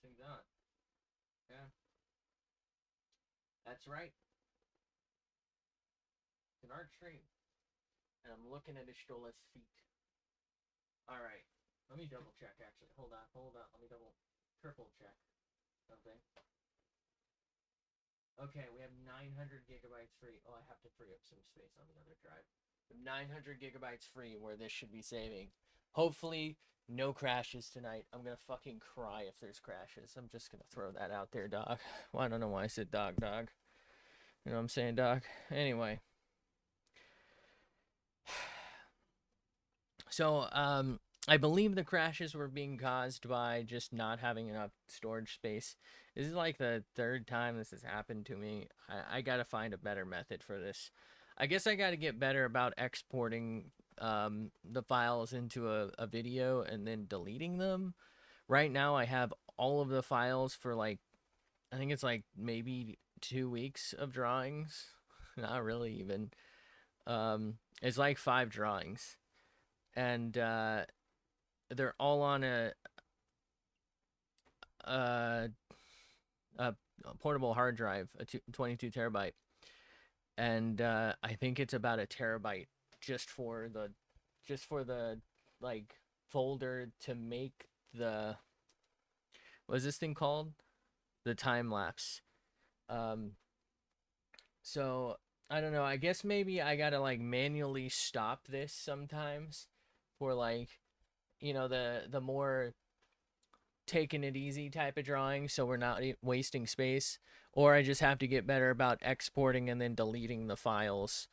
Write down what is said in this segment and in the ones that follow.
thing's on. Yeah. That's right. It's an art stream. And I'm looking at Ishtola's feet. Alright. Let me double check, actually. Hold on. Let me triple check something. Okay, we have 900 gigabytes free. Oh, I have to free up some space on the other drive. 900 gigabytes free where this should be saving. Hopefully, no crashes tonight. I'm gonna fucking cry if there's crashes. I'm just gonna throw that out there, dog. Well, I don't know why I said dog. You know what I'm saying, dog? Anyway. So, I believe the crashes were being caused by just not having enough storage space. This is like the third time this has happened to me. I gotta find a better method for this. I guess I gotta get better about exporting the files into a video and then deleting them. Right now, I have all of the files for like, I think it's like maybe 2 weeks of drawings. Not really even. It's like 5 drawings. And they're all on a, a portable hard drive, a 22 terabyte, and I think it's about a terabyte just for the like folder to make the what's this thing called, the time lapse. Um, so I don't know. I guess maybe I gotta like manually stop this sometimes for like the more taking it easy type of drawing so we're not wasting space, or I just have to get better about exporting and then deleting the files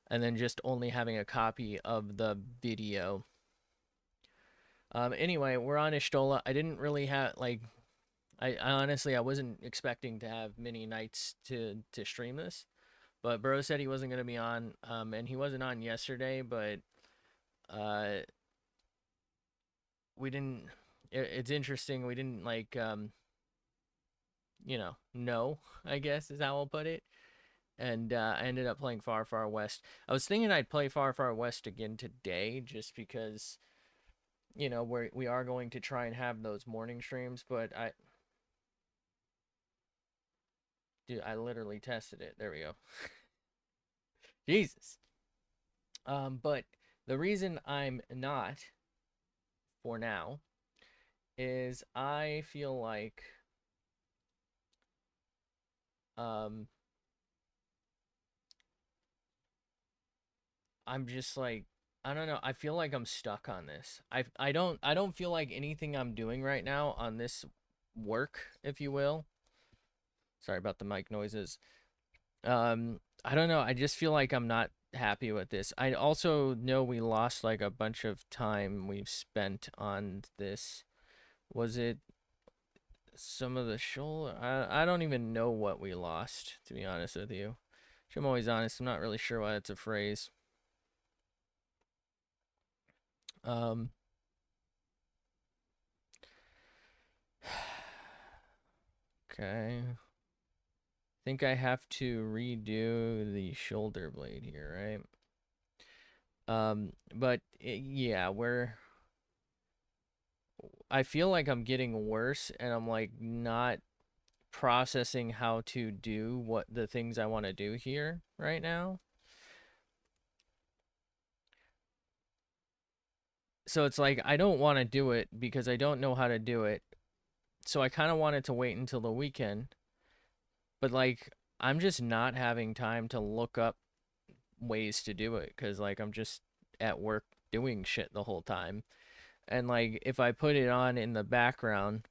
and then just only having a copy of the video. Anyway, we're on Ishtola. I didn't really have like I honestly I wasn't expecting to have many nights to stream this, but bro said he wasn't going to be on, and he wasn't on yesterday, but uh we didn't it's interesting, we didn't like no, I guess is how I'll put it. And I ended up playing Far Far West. I was thinking I'd play Far Far West again today, just because we are going to try and have those morning streams. But I literally tested it. There we go. Jesus. But the reason I'm not for now is I feel like um I'm just like, I don't know. I feel like I'm stuck on this. I don't feel like anything I'm doing right now on this work, if you will. Sorry about the mic noises. I don't know. I just feel like I'm not happy with this. I also know we lost like a bunch of time we've spent on this. Was it some of the shoulder? I don't even know what we lost, to be honest with you. I'm always honest. I'm not really sure why that's a phrase. Um, okay. Think I have to redo the shoulder blade here, right? But yeah, I feel like I'm getting worse and I'm like not processing how to do what the things I want to do here right now. So it's like I don't want to do it because I don't know how to do it. So I kind of wanted to wait until the weekend. But like I'm just not having time to look up ways to do it cuz like I'm just at work doing shit the whole time. And like if I put it on in the background,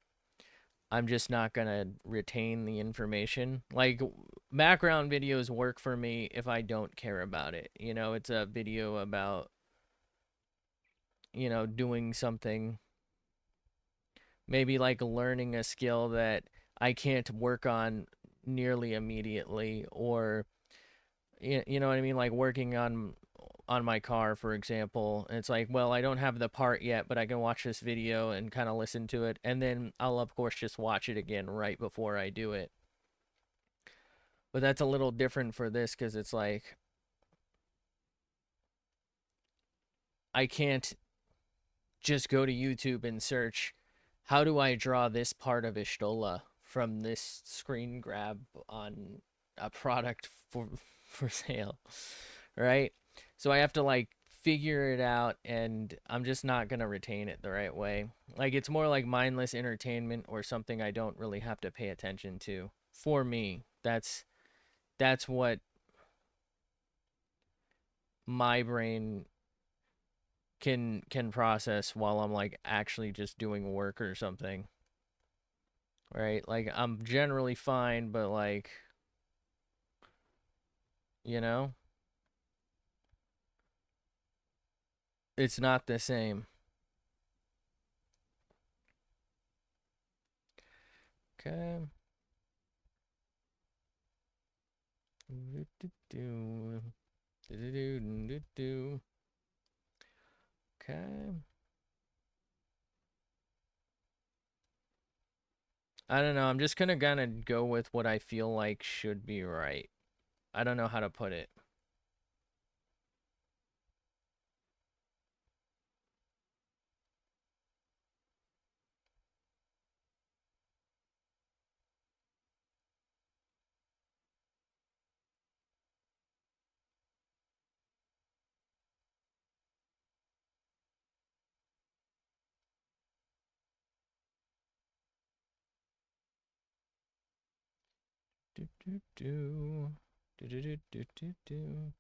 I'm just not gonna retain the information. Like background videos work for me if I don't care about it. It's a video about doing something, maybe like learning a skill that I can't work on nearly immediately, or you know what I mean, like working on my car, for example. And it's like, well, I don't have the part yet, but I can watch this video and kind of listen to it, and then I'll of course just watch it again right before I do it. But that's a little different for this because it's like I can't just go to YouTube and search how do I draw this part of Ishtola from this screen grab on a product for sale, right? So I have to like figure it out, and I'm just not going to retain it the right way. Like it's more like mindless entertainment or something I don't really have to pay attention to. For me, that's what my brain can process while I'm like actually just doing work or something. Right? Like I'm generally fine, but like, you know, it's not the same. Okay. Okay. I don't know. I'm just gonna go with what I feel like should be right. I don't know how to put it. Do do do. Do do do do do do.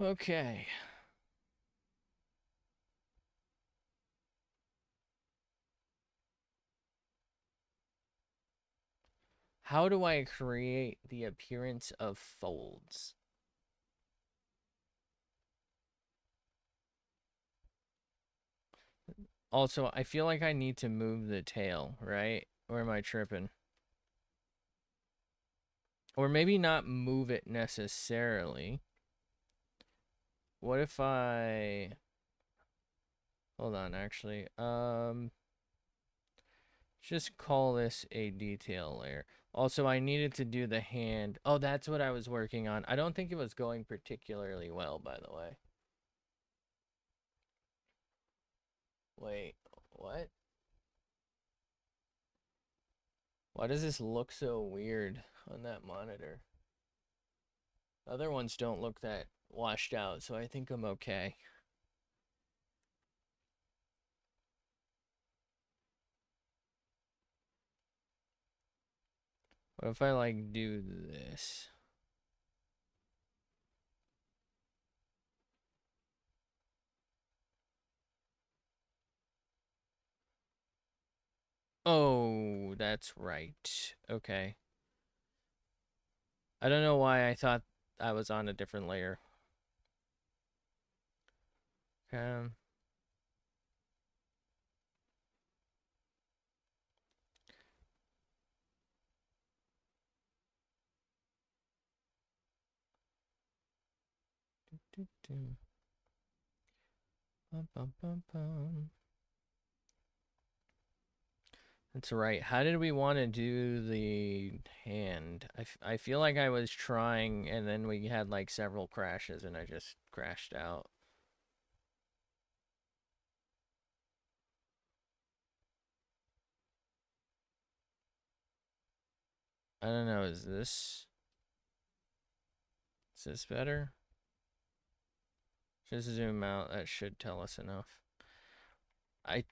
Okay. How do I create the appearance of folds? Also, I feel like I need to move the tail, right? Or am I tripping? Or maybe not move it necessarily. What if I... Hold on, actually. Just call this a detail layer. Also, I needed to do the hand. Oh, that's what I was working on. I don't think it was going particularly well, by the way. Wait, what? Why does this look so weird on that monitor? Other ones don't look that washed out, so I think I'm okay. What if I like do this? Oh, that's right. Okay. I don't know why I thought I was on a different layer. Um, do, do. Bum, bum, bum, bum. That's right. How did we want to do the hand? I feel like I was trying, and then we had like several crashes, and I just crashed out. I don't know. Is this better? Just zoom out. That should tell us enough. I,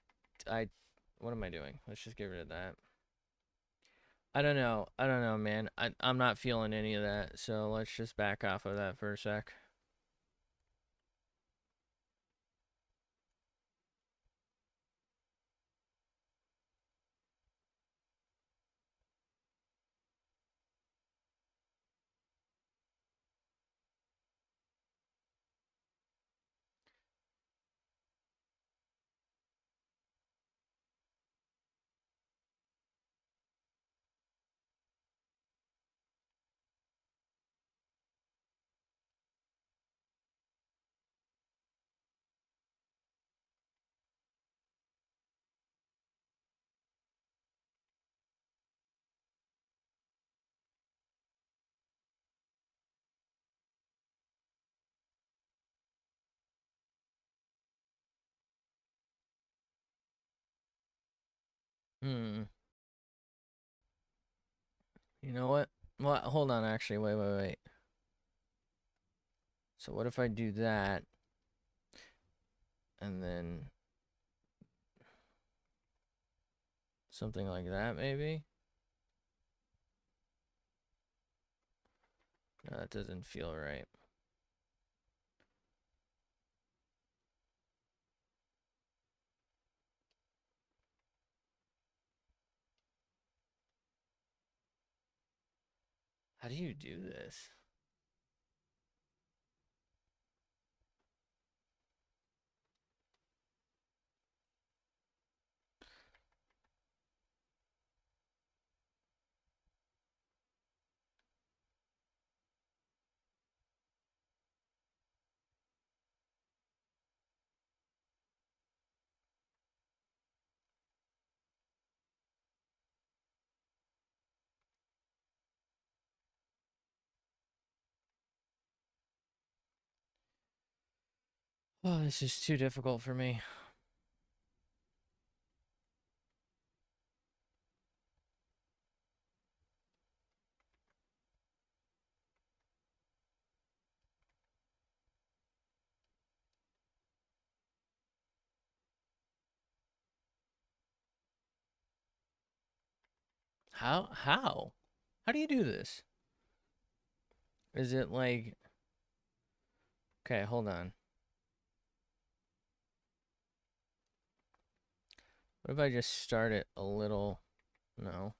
I, what am I doing? Let's just get rid of that. I don't know. I don't know, man. I'm not feeling any of that. So let's just back off of that for a sec. Hmm. You know what? Well, hold on, actually. Wait. So what if I do that, and then something like that, maybe? No, that doesn't feel right. How do you do this? Oh, this is too difficult for me. How? How do you do this? Is it like, okay, hold on. What if I just start it a little? No.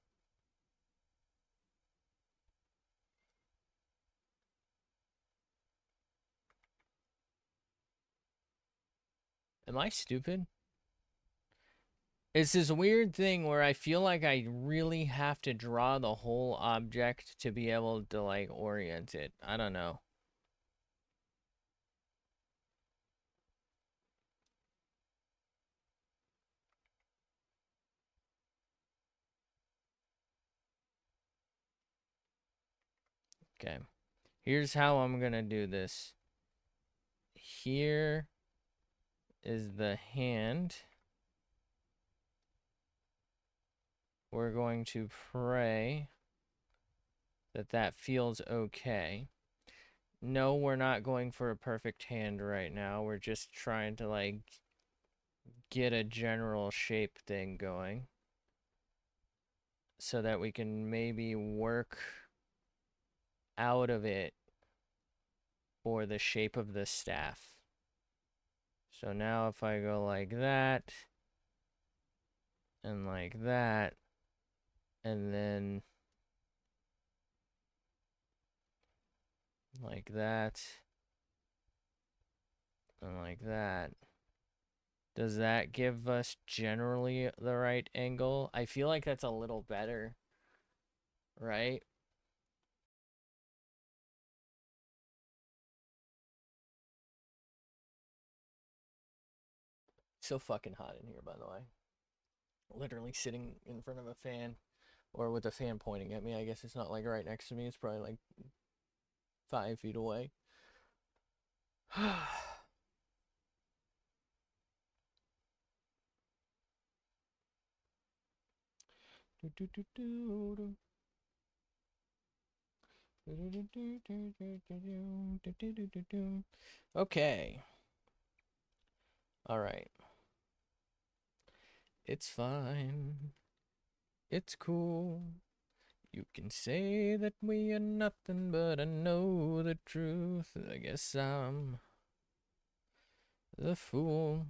Am I stupid? It's this weird thing where I feel like I really have to draw the whole object to be able to like orient it. I don't know. Okay. Here's how I'm gonna do this. Here is the hand. We're going to pray that that feels okay. No, we're not going for a perfect hand right now. We're just trying to like get a general shape thing going so that we can maybe work out of it for the shape of the staff. So now if I go like that and like that and then like that and like that, does that give us generally the right angle? I feel like that's a little better, right? So fucking hot in here, by the way. Literally sitting in front of a fan or with a fan pointing at me. I guess it's not like right next to me. It's probably like 5 feet away. Okay. All right. It's fine. It's cool. You can say that we are nothing, but I know the truth. I guess I'm the fool.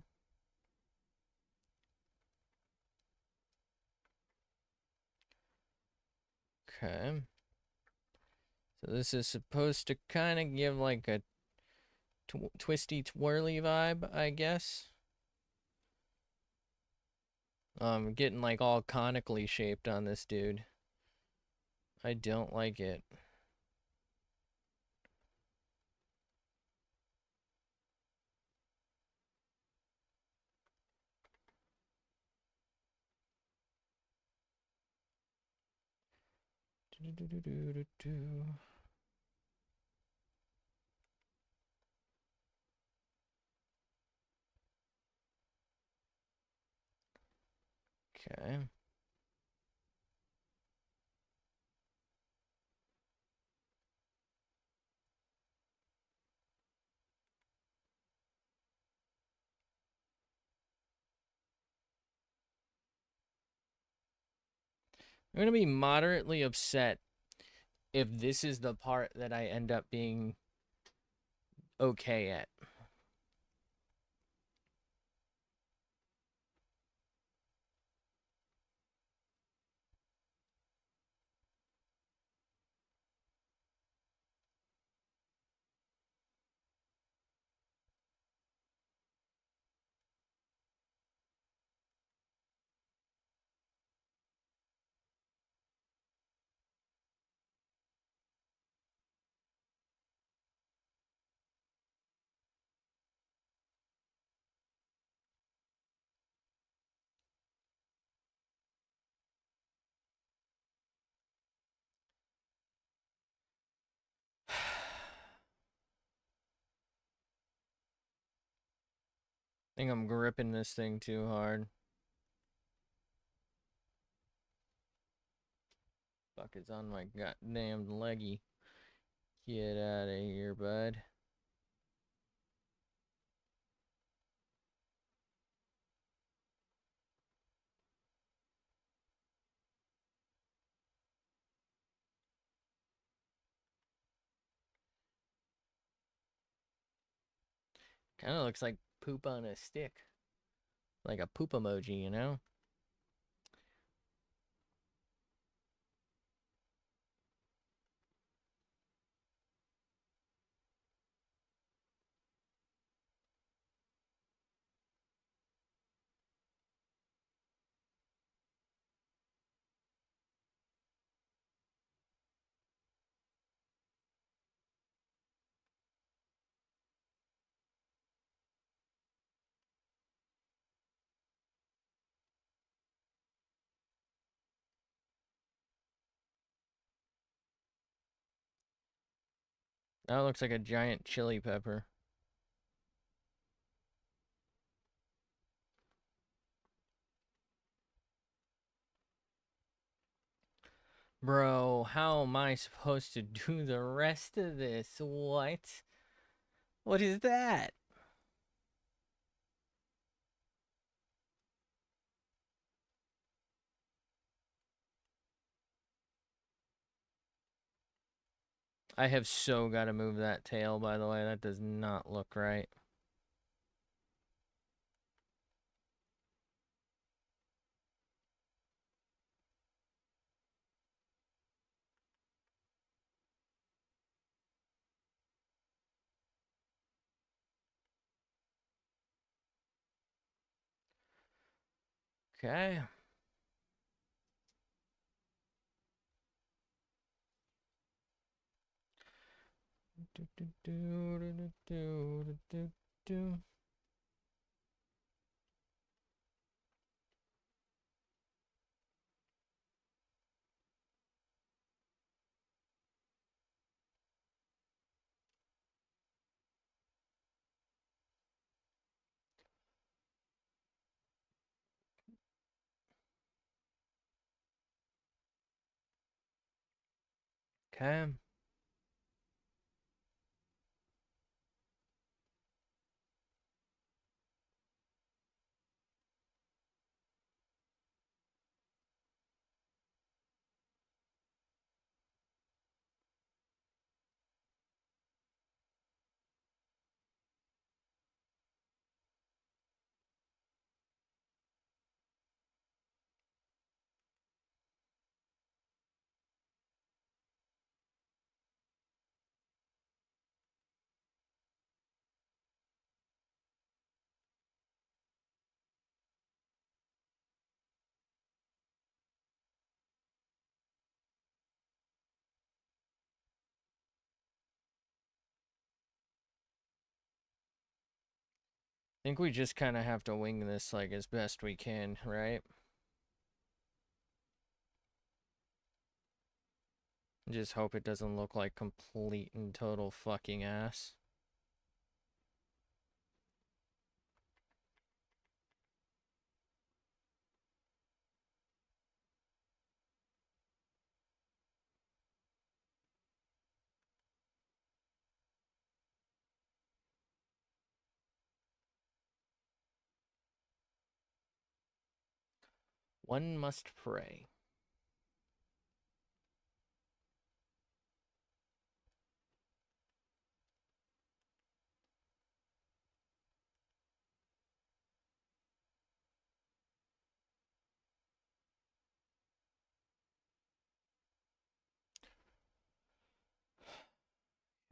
Okay. So this is supposed to kind of give like a twisty twirly vibe, I guess. Getting like all conically shaped on this dude. I don't like it. Okay. I'm gonna be moderately upset if this is the part that I end up being okay at. I think I'm gripping this thing too hard. Fuck, it's on my goddamn leggy. Get out of here, bud. Kind of looks like poop on a stick. Like a poop emoji, you know? That looks like a giant chili pepper. Bro, how am I supposed to do the rest of this? What? What is that? I have so got to move that tail, by the way. That does not look right. Okay. Okay. I think we just kind of have to wing this like as best we can, right? Just hope it doesn't look like complete and total fucking ass. One must pray.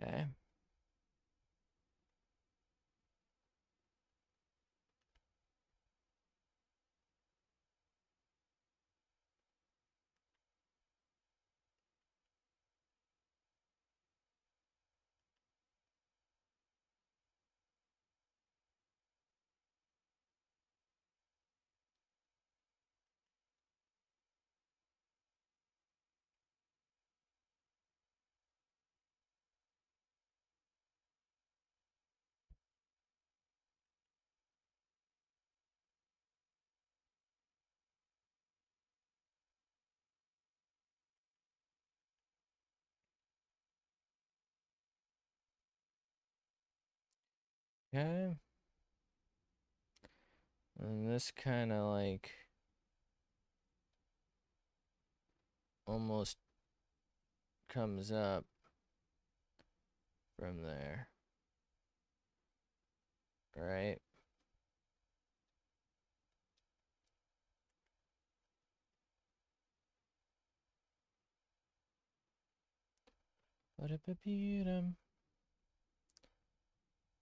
Okay. Okay. And this kind of like almost comes up from there, right?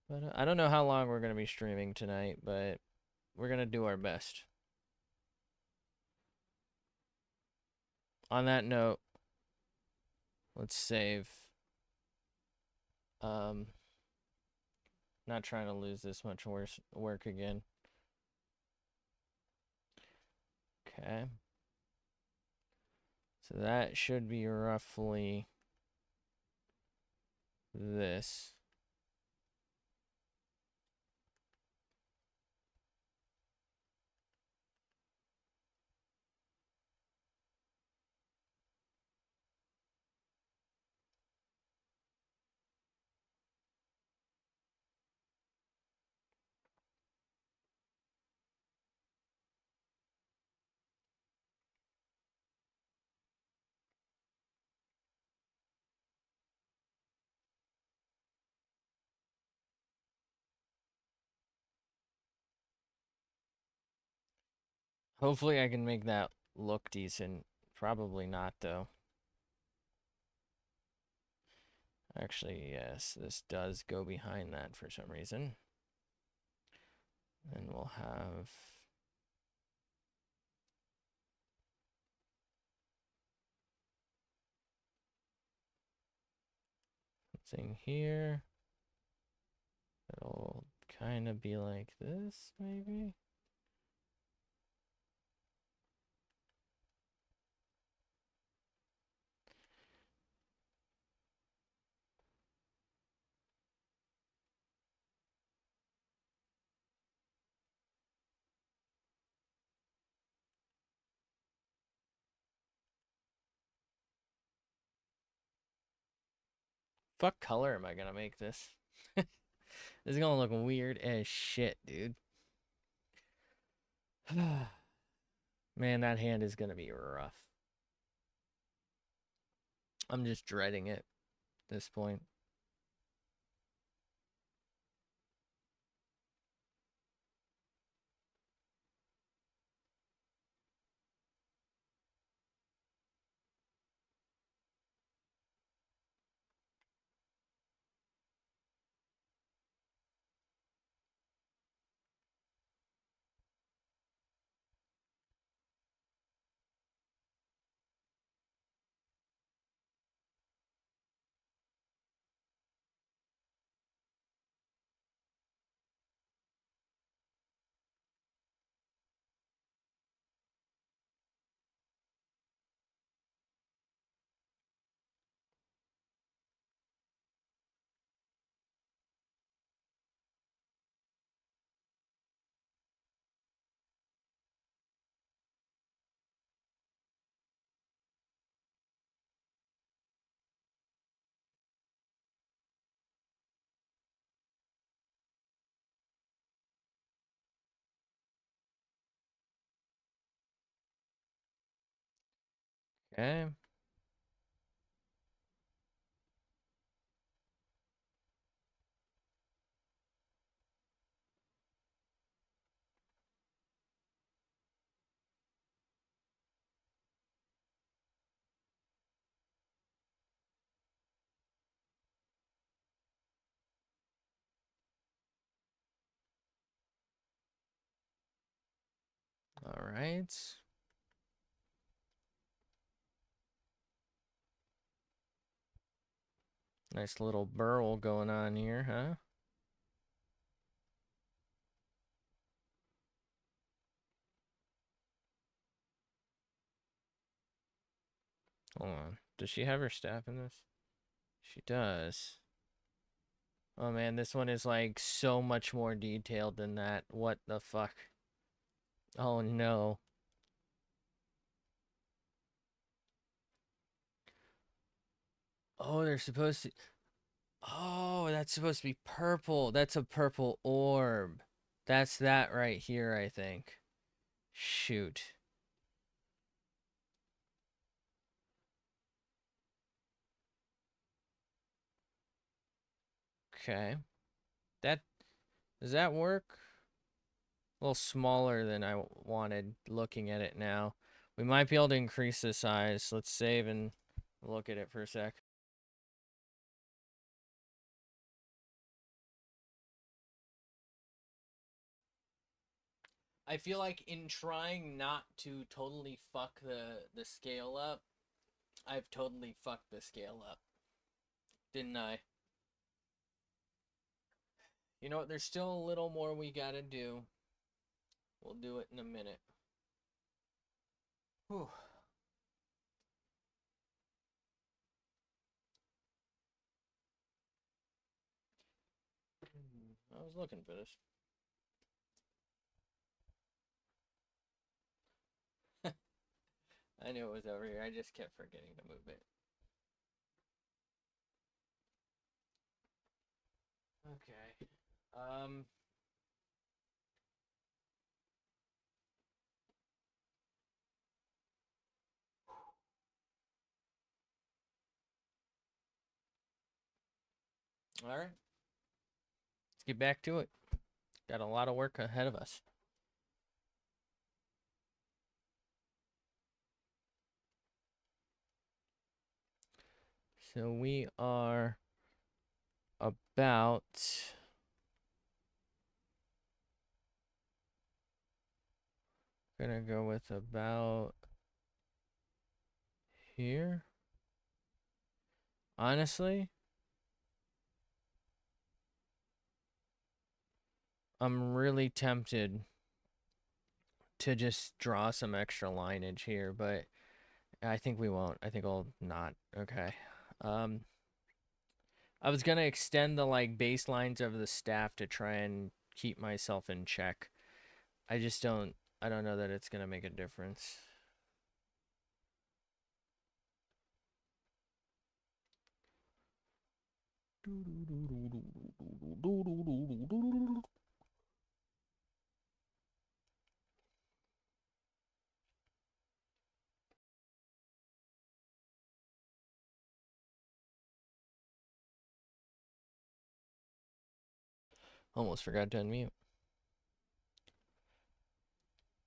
But I don't know how long we're gonna be streaming tonight, but we're gonna do our best. On that note, let's save. Um, not trying to lose this much work again. Okay. So that should be roughly this. Hopefully I can make that look decent. Probably not though. Actually, yes, this does go behind that for some reason. And we'll have something here. It'll kind of be like this, maybe. Fuck color am I gonna make this? This is gonna look weird as shit, dude. Man, that hand is gonna be rough. I'm just dreading it at this point. Okay. right. Nice little burl going on here, huh? Hold on. Does she have her staff in this? She does. Oh man, this one is like so much more detailed than that. What the fuck? Oh no. Oh, they're supposed to. Oh, that's supposed to be purple. That's a purple orb. That's that right here, I think. Shoot. Okay. That does that work? A little smaller than I wanted looking at it now. We might be able to increase the size. Let's save and look at it for a sec. I feel like in trying not to totally fuck the scale up, I've totally fucked the scale up. Didn't I? You know what? There's still a little more we gotta do. We'll do it in a minute. Whew. I was looking for this. I knew it was over here. I just kept forgetting to move it. Okay. All right. Let's get back to it. Got a lot of work ahead of us. So we are about gonna go with about here. Honestly, I'm really tempted to just draw some extra lineage here, but I think we won't. I think I'll not. Okay. Um, I was gonna extend the like baselines of the staff to try and keep myself in check. I just don't. I don't know that it's gonna make a difference. Almost forgot to unmute.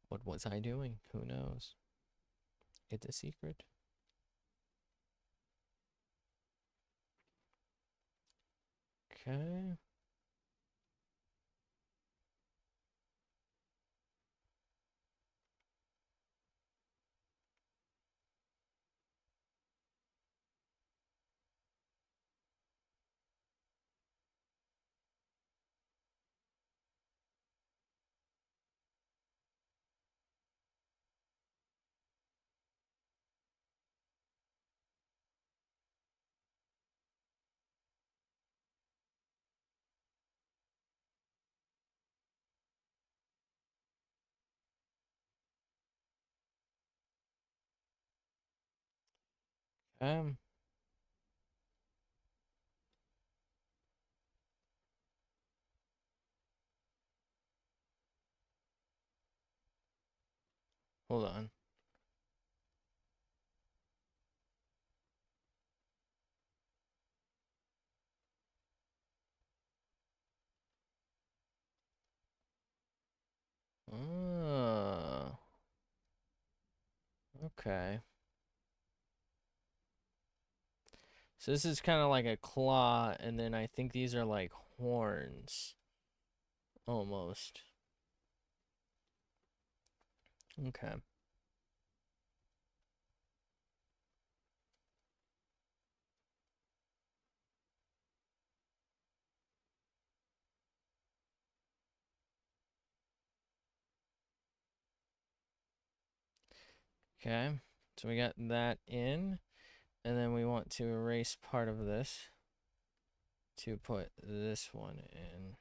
What was I doing? Who knows? It's a secret. Okay. Um, Hold on. Oh, okay. So this is kind of like a claw, and then I think these are like horns, almost. Okay. Okay. So we got that in. And then we want to erase part of this to put this one in.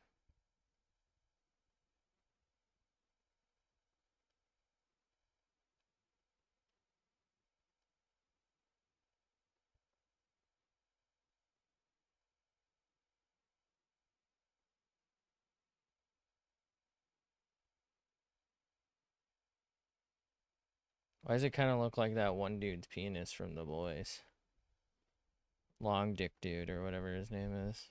Why does it kind of look like that one dude's penis from The Boys? Long Dick Dude or whatever his name is.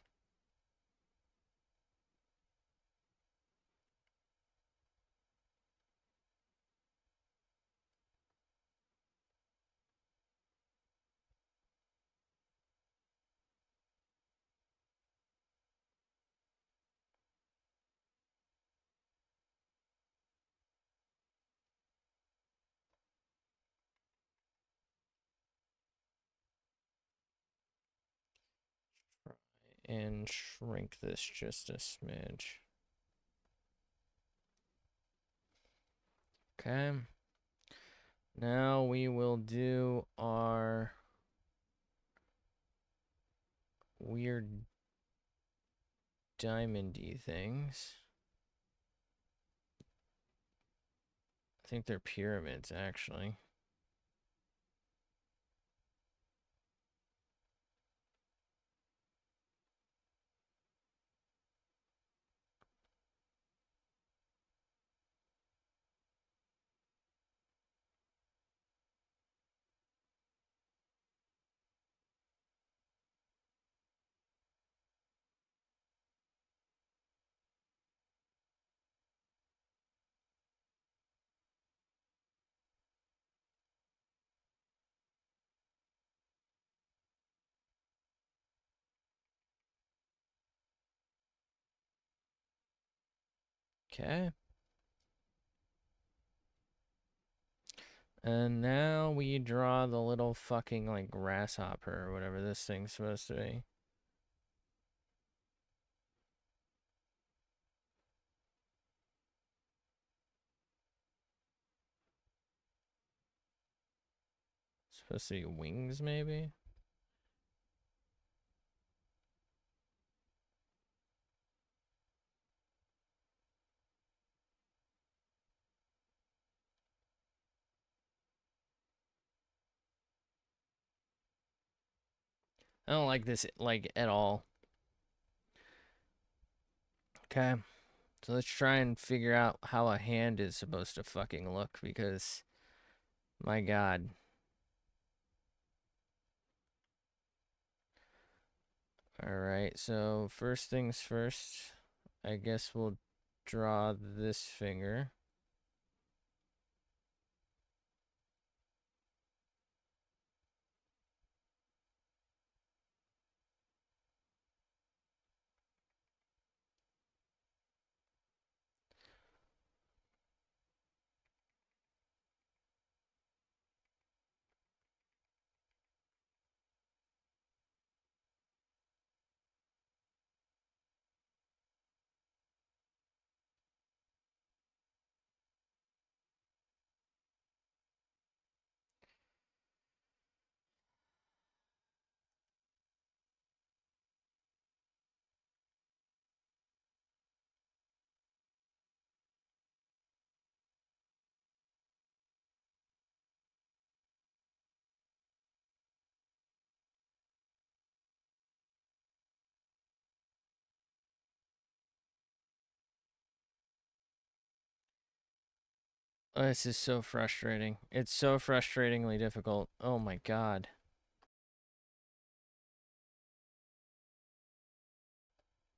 And shrink this just a smidge. Okay. Now we will do our weird diamondy things. I think they're pyramids, actually. Okay. And now we draw the little fucking, like, grasshopper or whatever this thing's supposed to be. Supposed to be wings, maybe? I don't like this, like, at all. Okay. So let's try and figure out how a hand is supposed to fucking look, because, my god. Alright, so first things first, I guess we'll draw this finger. Oh, this is so frustrating. It's so frustratingly difficult. Oh my god.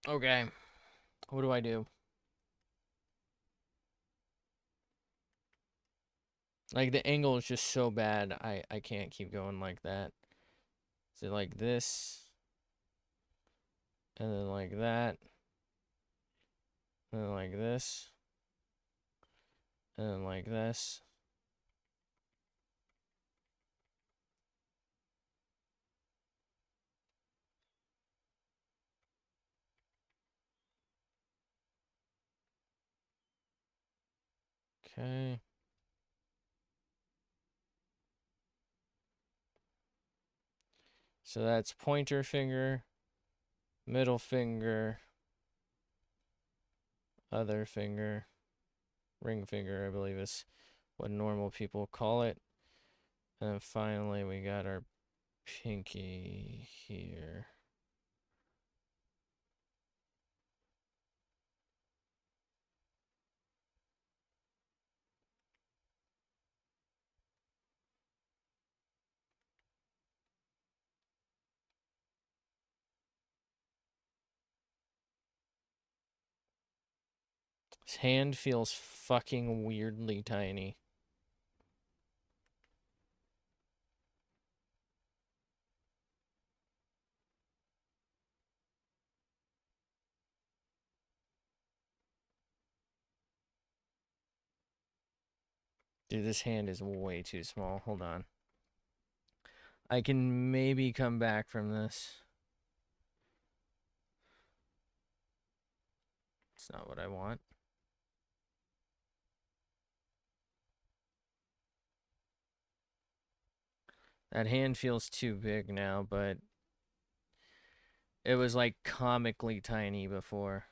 Okay. What do I do? Like, the angle is just so bad, I can't keep going like that. Is it like this? And then like that? And then like this? And then like this? Okay. So that's pointer finger, middle finger, other finger, ring finger, I believe is what normal people call it. And then finally we got our pinky here. His hand feels fucking weirdly tiny. Dude, this hand is way too small. Hold on. I can maybe come back from this. It's not what I want. That hand feels too big now, but it was like comically tiny before.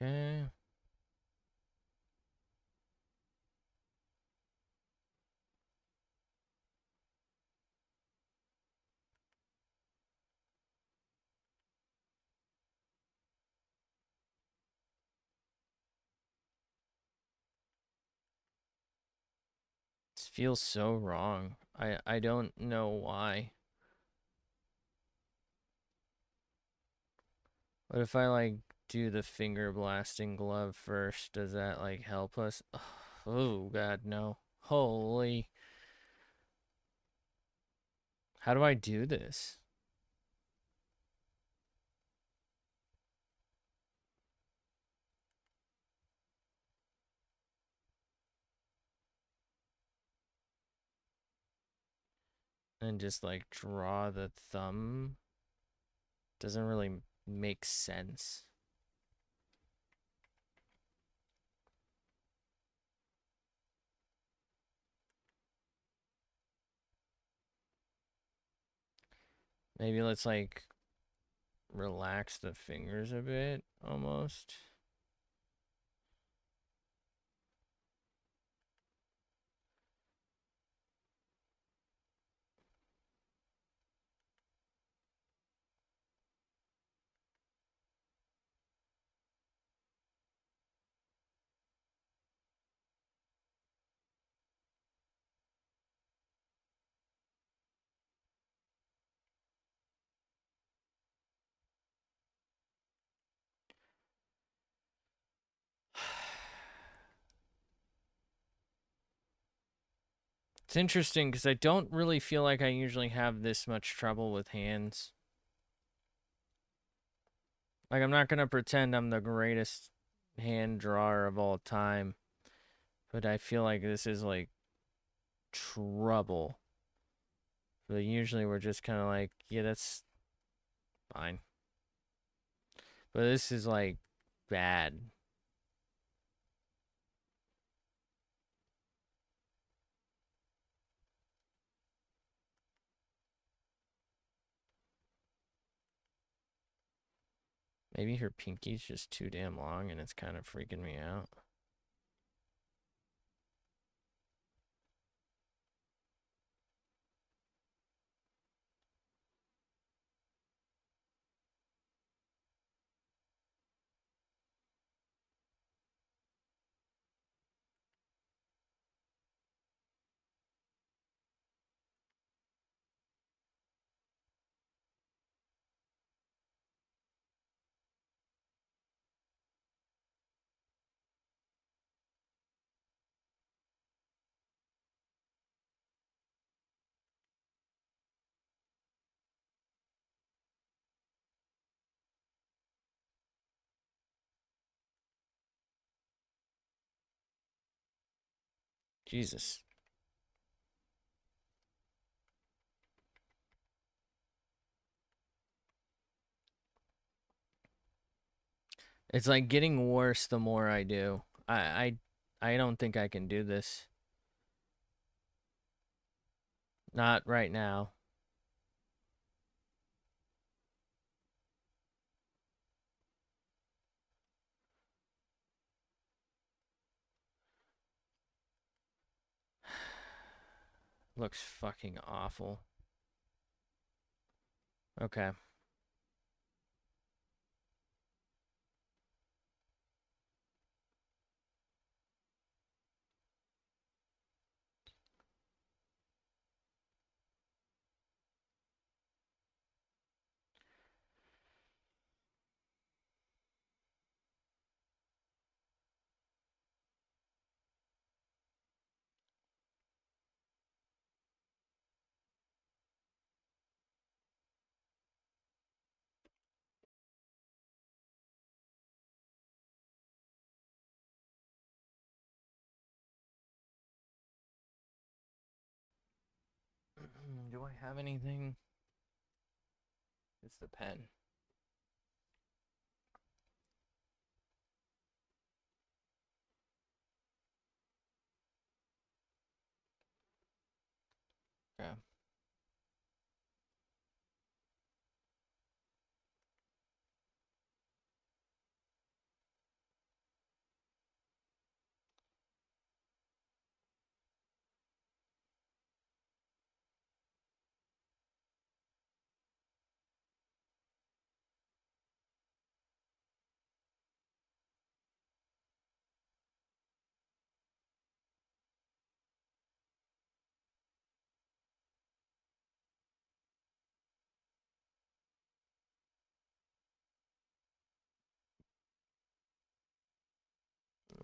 Okay. This feels so wrong. I don't know why. What if I like do the finger blasting glove first? Does that like help us? Oh god, no. Holy. How do I do this? And just like draw the thumb? Doesn't really make sense. Maybe let's like relax the fingers a bit almost. It's interesting because I don't really feel like I usually have this much trouble with hands. Like, I'm not going to pretend I'm the greatest hand drawer of all time, but I feel like this is like trouble. But usually we're just kind of like, yeah, that's fine. But this is like bad. Maybe her pinky's just too damn long and it's kind of freaking me out. Jesus. It's like getting worse the more I do. I don't think I can do this. Not right now. Looks fucking awful. Okay. Do I have anything? It's the pen. Okay.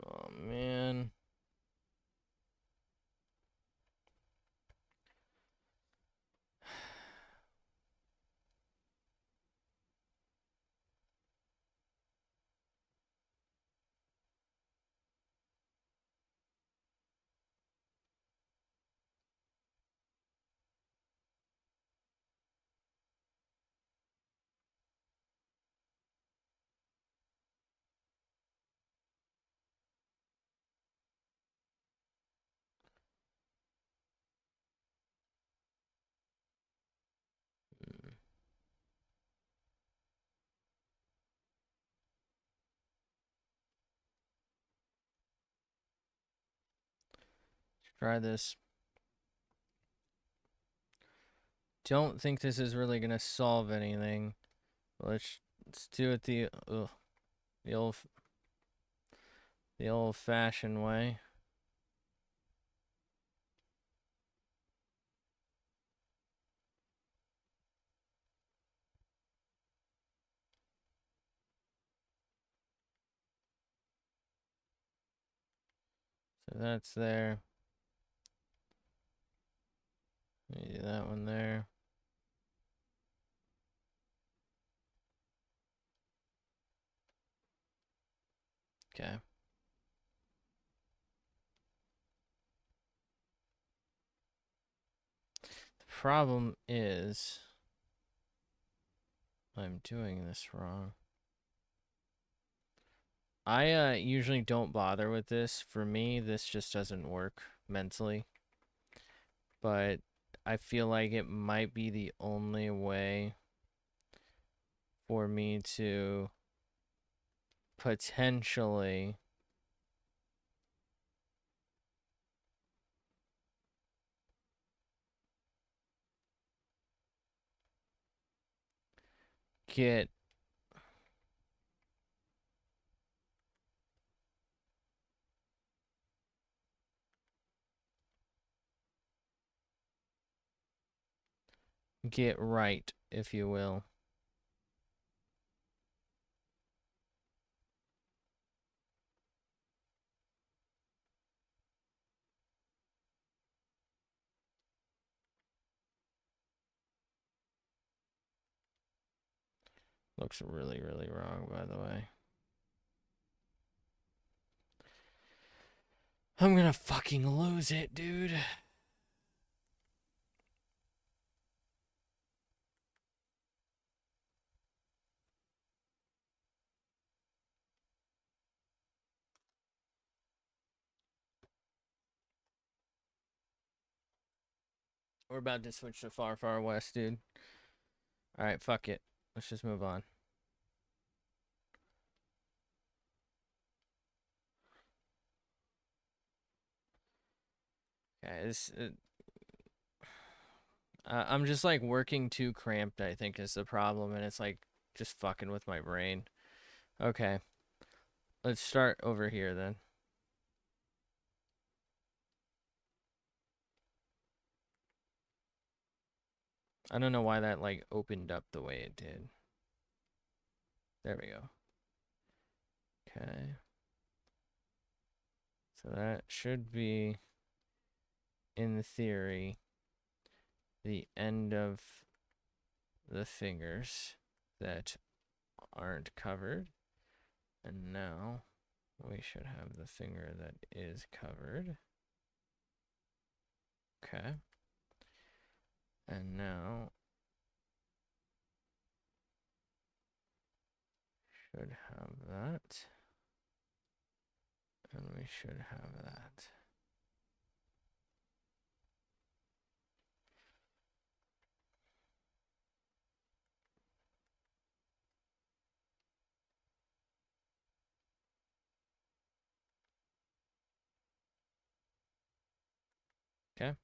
Oh man. Try this. Don't think this is really gonna solve anything. Let's do it the old the old-fashioned way. So that's there. Maybe that one there. Okay. The problem is I'm doing this wrong. I usually don't bother with this. For me, this just doesn't work mentally. But I feel like it might be the only way for me to potentially get right, if you will. Looks really, really wrong, by the way. I'm gonna fucking lose it, dude. We're about to switch to far, far west, dude. Alright, fuck it. Let's just move on. Okay, I'm just like working too cramped, I think, is the problem, and it's like just fucking with my brain. Okay, let's start over here then. I don't know why that like opened up the way it did. There we go. Okay. So that should be, in theory, the end of the fingers that aren't covered. And now we should have the finger that is covered. Okay. And now should have that. And we should have that. Okay.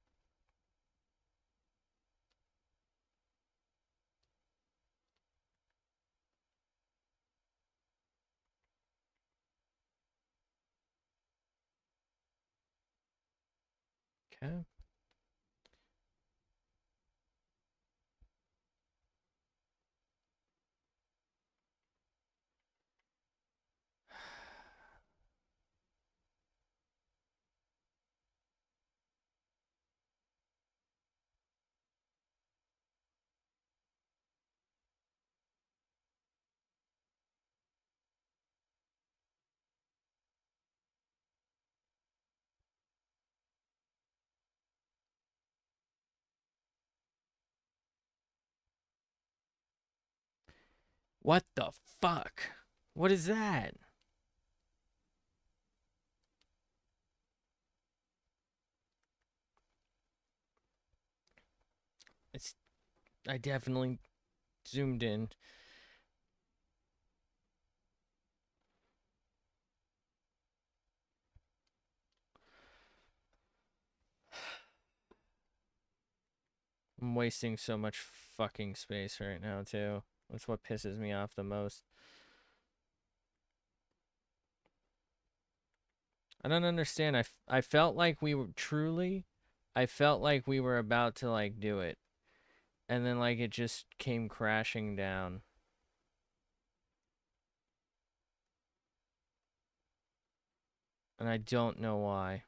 Okay. What the fuck? What is that? It's I definitely zoomed in. I'm wasting so much fucking space right now too. That's what pisses me off the most. I don't understand. I felt like we were truly, I felt like we were about to like do it. And then like it just came crashing down. And I don't know why.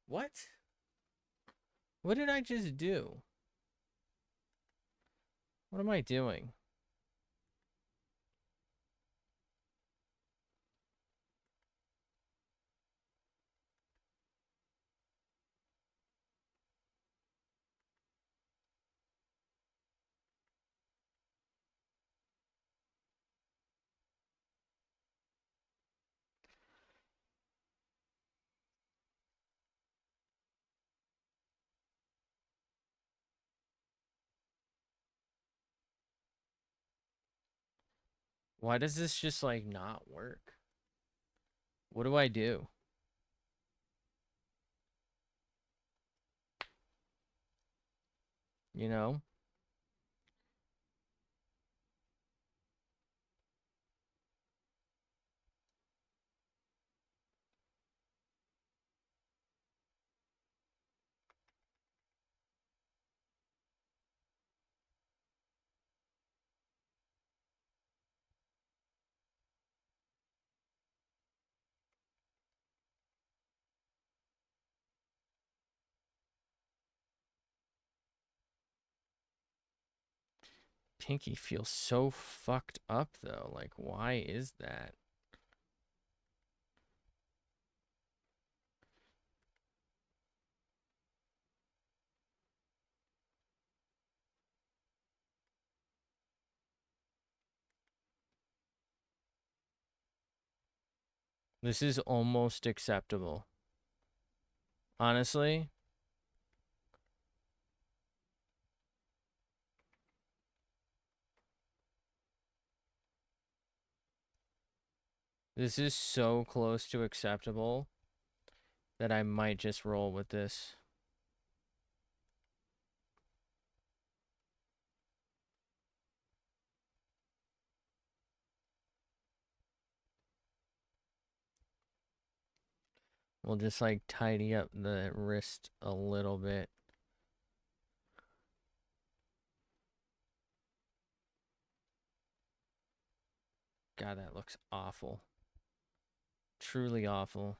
What? What did I just do? What am I doing? Why does this just like not work? What do I do? You know? pinky feels so fucked up though. Like, why is that? This is almost acceptable. Honestly, this is so close to acceptable that I might just roll with this. We'll just like tidy up the wrist a little bit. God, that looks awful. Truly awful.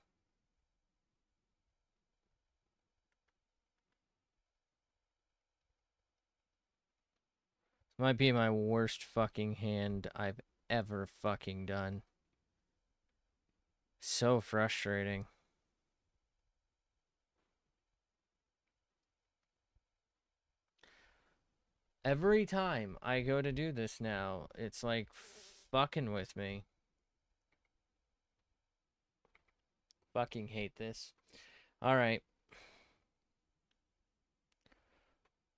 This might be my worst fucking hand I've ever fucking done. So frustrating. Every time I go to do this now, it's like fucking with me. Fucking hate this. Alright.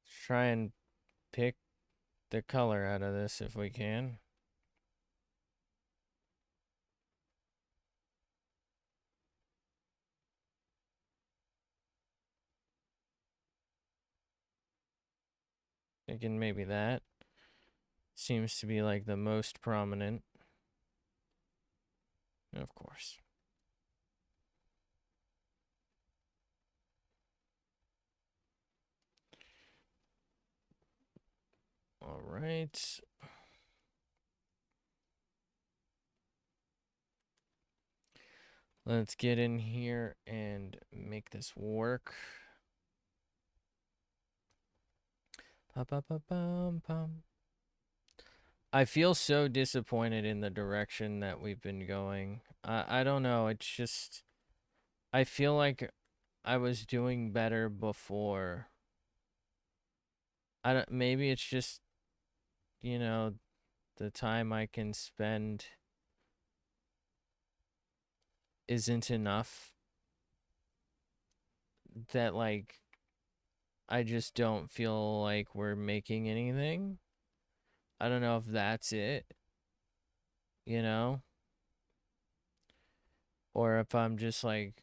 Let's try and pick the color out of this if we can. Thinking maybe that seems to be like the most prominent. Of course. All right. Let's get in here and make this work. Pa-pa-pa-pum-pum. I feel so disappointed in the direction that we've been going. I don't know. It's just, I feel like I was doing better before. I don't, maybe it's just, you know, the time I can spend isn't enough, that like I just don't feel like we're making anything. I don't know if that's it, you know, or if I'm just like,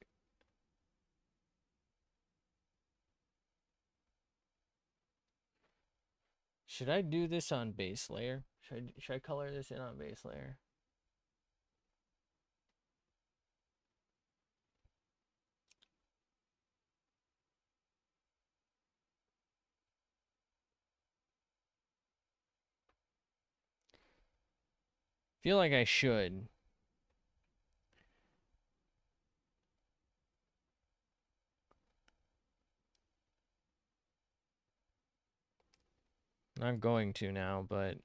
should I do this on base layer? Should I color this in on base layer? Feel like I should. Not going to now, but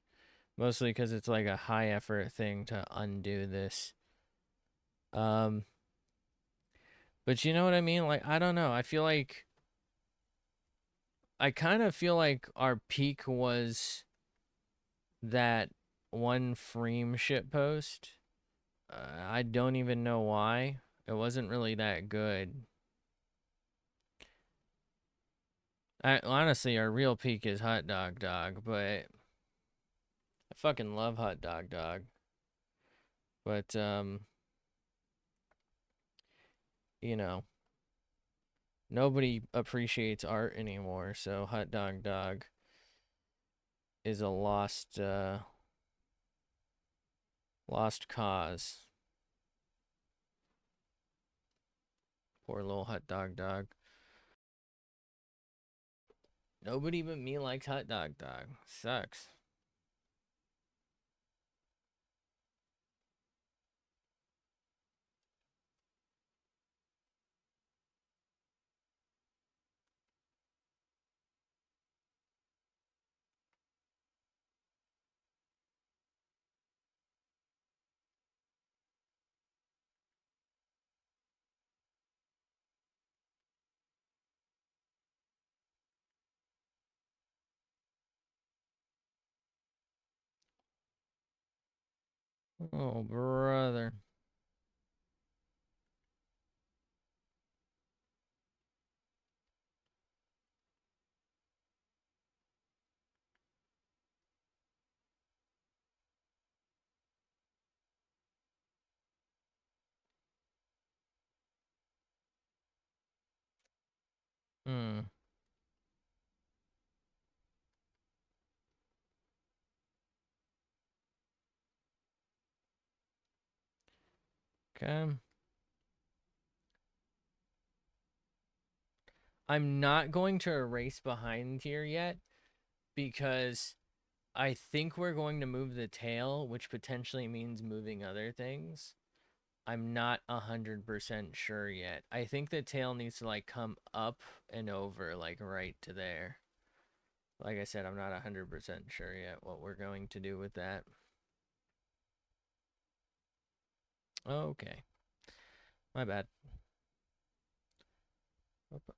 mostly because it's like a high effort thing to undo this. But you know what I mean? Like, I don't know. I kind of feel like our peak was that one Freem shit post. I don't even know why. It wasn't really that good. Honestly, our real peak is Hot Dog Dog, but I fucking love Hot Dog Dog. But you know, nobody appreciates art anymore, so Hot Dog Dog is a lost cause. Poor little Hot Dog Dog. Nobody but me likes Hot Dog Dog. Sucks. Oh, brother. Hmm. Okay. I'm not going to erase behind here yet because I think we're going to move the tail, which potentially means moving other things. I'm not 100% sure yet. I think the tail needs to like come up and over like right to there. Like I said, I'm not 100% sure yet what we're going to do with that. Okay. My bad.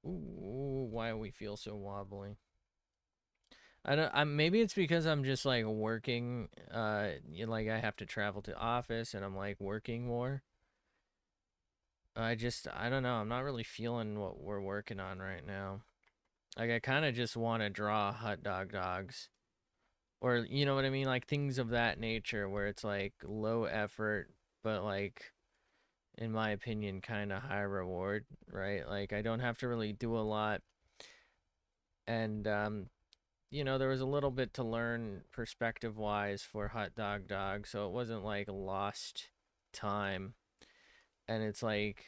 Ooh, why do we feel so wobbly? I don't. Maybe it's because I'm just like working. Like I have to travel to office, and I'm like working more. I don't know. I'm not really feeling what we're working on right now. Like I kind of just want to draw hot dogs, or you know what I mean, like things of that nature, where it's like low effort, but like in my opinion, kind of high reward, right? Like I don't have to really do a lot, and there was a little bit to learn perspective wise for hot dog, so it wasn't like lost time. And it's like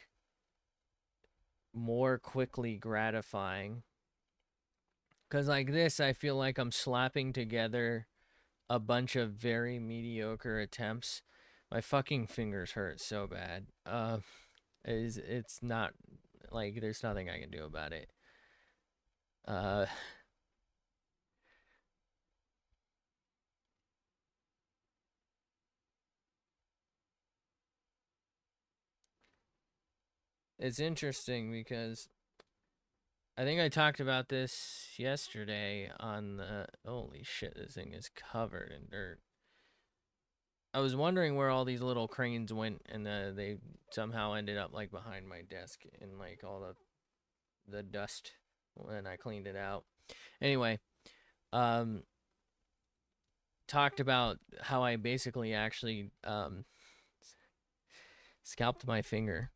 more quickly gratifying. Because like this, I feel like I'm slapping together a bunch of very mediocre attempts. My fucking fingers hurt so bad. It's not like there's nothing I can do about it. Uh, it's interesting because I think I talked about this yesterday on the. Holy shit, this thing is covered in dirt. I was wondering where all these little cranes went, and they somehow ended up like behind my desk in like all the dust when I cleaned it out. Anyway, um, talked about how I basically actually scalped my finger,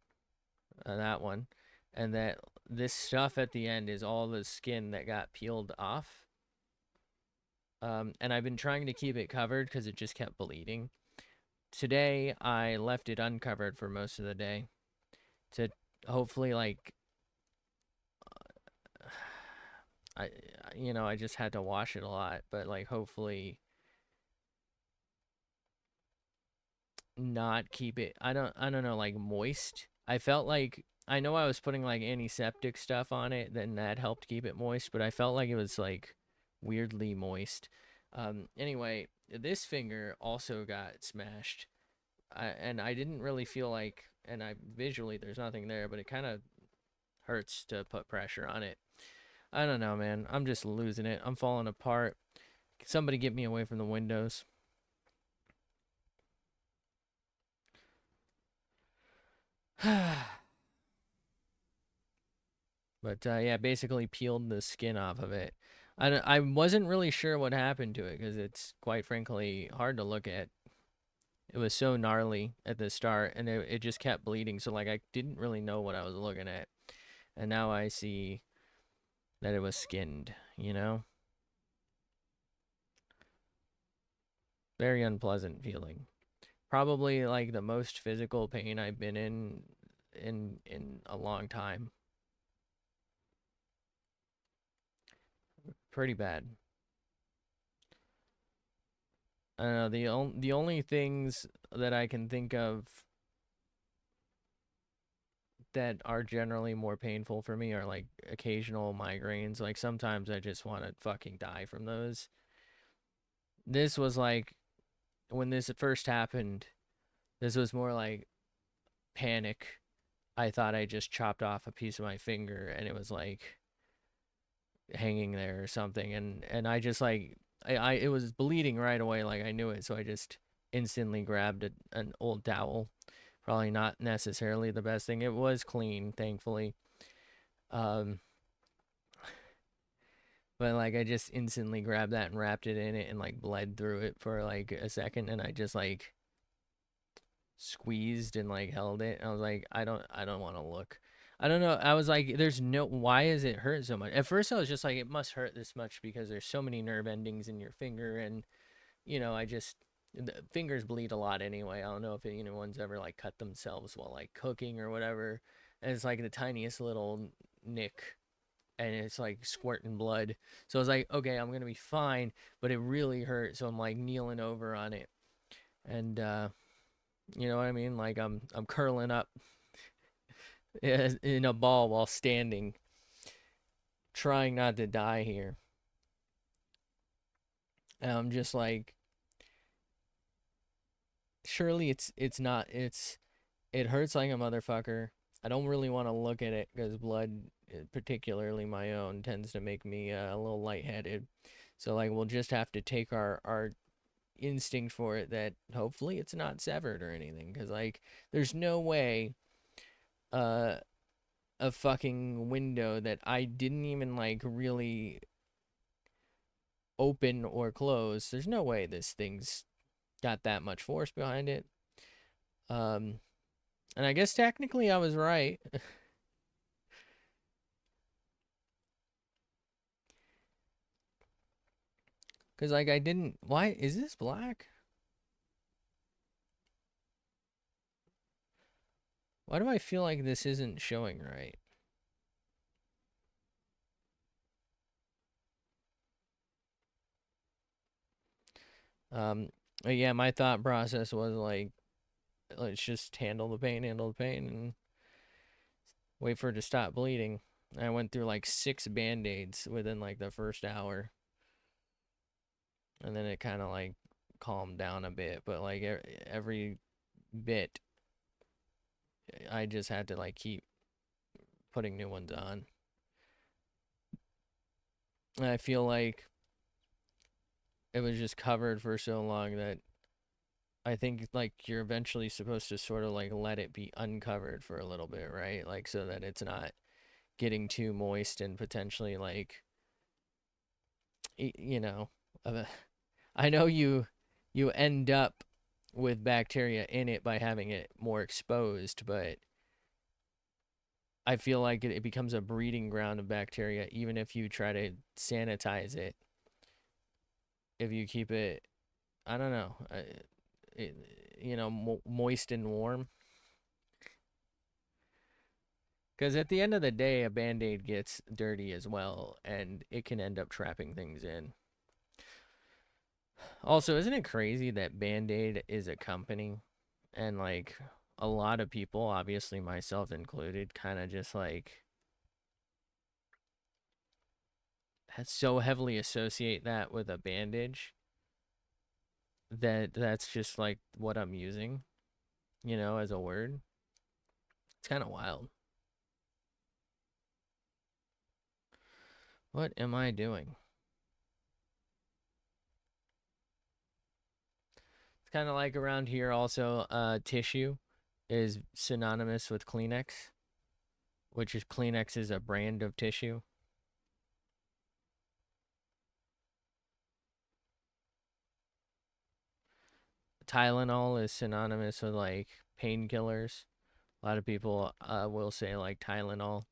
that one, and that this stuff at the end is all the skin that got peeled off. And I've been trying to keep it covered because it just kept bleeding. Today, I left it uncovered for most of the day to hopefully like I I just had to wash it a lot, but like hopefully not keep it I don't know like moist. I felt like I know I was putting like antiseptic stuff on it, then that helped keep it moist, but I felt like it was like weirdly moist. Anyway, this finger also got smashed. And I didn't really feel like, and I visually there's nothing there, but it kind of hurts to put pressure on it. I don't know, man. I'm just losing it. I'm falling apart. Somebody get me away from the windows. But yeah, basically peeled the skin off of it. I wasn't really sure what happened to it because it's quite frankly hard to look at. It was so gnarly at the start, and it just kept bleeding. So like I didn't really know what I was looking at, and now I see that it was skinned. Very unpleasant feeling. Probably like the most physical pain I've been in a long time. Pretty bad. I don't know, the only things that I can think of that are generally more painful for me are like occasional migraines. Like sometimes I just want to fucking die from those. This was like when this first happened, this was more like panic. I thought I just chopped off a piece of my finger and it was like hanging there or something, and I just like I it was bleeding right away, like I knew it, so I just instantly grabbed an old towel. Probably not necessarily the best thing. It was clean, thankfully. Um, but like I just instantly grabbed that and wrapped it in it and like bled through it for like a second, and I just like squeezed and like held it. I was like, I don't want to look. I don't know. I was like, there's no, why is it hurt so much? At first I was just like, it must hurt this much because there's so many nerve endings in your finger, and I just, the fingers bleed a lot anyway. I don't know if anyone's ever like cut themselves while like cooking or whatever. And it's like the tiniest little nick, and it's like squirting blood. So I was like, okay, I'm gonna be fine, but it really hurt. So I'm like kneeling over on it, and you know what I mean? Like I'm curling up in a ball while standing, trying not to die here. And I'm just like, surely it's not, it hurts like a motherfucker. I don't really want to look at it because blood, particularly my own, tends to make me a little lightheaded. So like we'll just have to take our instinct for it that hopefully it's not severed or anything, because like there's no way uh a fucking window that I didn't even like really open or close, there's no way this thing's got that much force behind it. Um, and I guess technically I was right. Because, like, I didn't. Why? Is this black? Why do I feel like this isn't showing right? Um, yeah, my thought process was like, let's just handle the pain, and wait for it to stop bleeding. I went through like 6 band-aids within like the first hour, and then it kind of like calmed down a bit. But like every bit, I just had to like keep putting new ones on. And I feel like it was just covered for so long that I think like you're eventually supposed to sort of like let it be uncovered for a little bit, right? Like so that it's not getting too moist and potentially like you know, uh, I know you end up with bacteria in it by having it more exposed, but I feel like it becomes a breeding ground of bacteria even if you try to sanitize it. If you keep it, I don't know, it, moist and warm. Because at the end of the day, a band aid gets dirty as well, and it can end up trapping things in. Also, isn't it crazy that Band Aid is a company? And like a lot of people, obviously myself included, kind of just like so heavily associate that with a bandage that that's just like what I'm using, as a word. It's kind of wild. What am I doing? It's kind of like around here also, tissue is synonymous with Kleenex, which is Kleenex is a brand of tissue. Tylenol is synonymous with like painkillers. A lot of people will say like Tylenol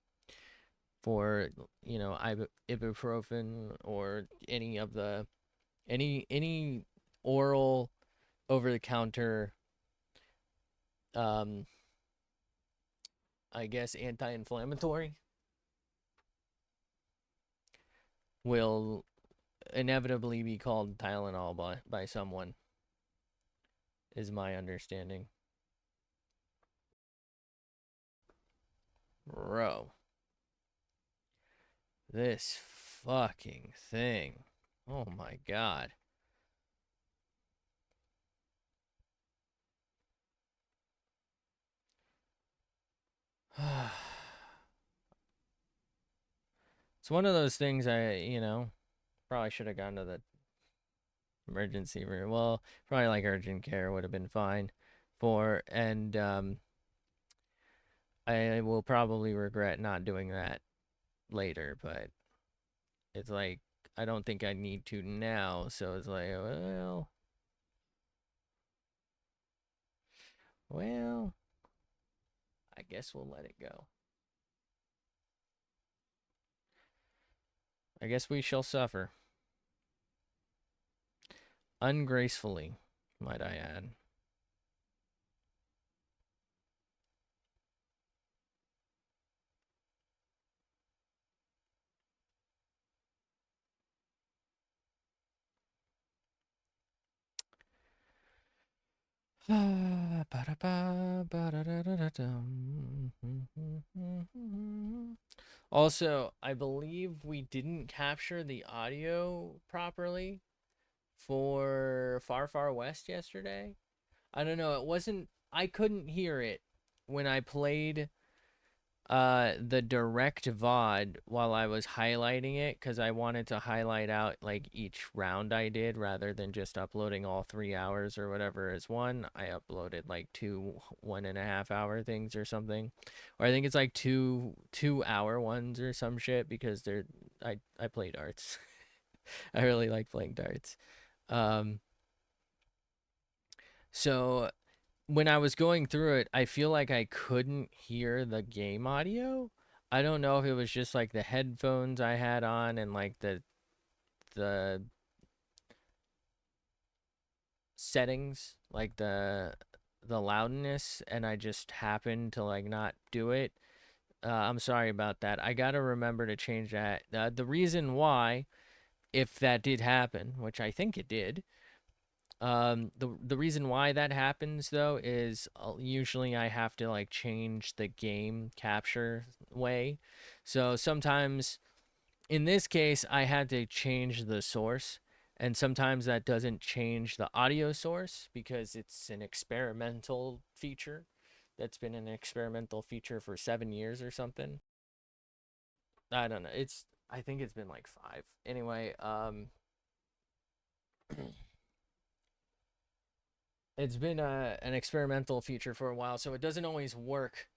for ibuprofen or any of the any oral over the counter, um I guess anti-inflammatory will inevitably be called Tylenol by someone, is my understanding. Bro, this fucking thing. Oh my god. It's one of those things probably should have gone to the emergency room. Well, probably like urgent care would have been fine for, and I will probably regret not doing that later, but it's like I don't think I need to now, so it's like, well, I guess we'll let it go. I guess we shall suffer. Ungracefully, might I add. Also, I believe we didn't capture the audio properly for Far Far West yesterday. I don't know, it wasn't I couldn't hear it when I played the direct VOD while I was highlighting it because I wanted to highlight out like each round I did rather than just uploading all 3 hours or whatever as one. I uploaded like two 1.5 hour things or something. Or I think it's like two hour ones or some shit because I play darts. I really like playing darts. Um so when I was going through it, I feel like I couldn't hear the game audio. I don't know if it was just like the headphones I had on and like the settings, like the loudness, and I just happened to like not do it. I'm sorry about that. I gotta remember to change that. The reason why, if that did happen, which I think it did, the reason why that happens though is usually I have to like change the game capture way. So sometimes in this case I had to change the source, and sometimes that doesn't change the audio source because it's an experimental feature that's been an experimental feature for 7 years or something. I don't know. I think it's been like 5. Anyway, it's been an experimental feature for a while, so it doesn't always work.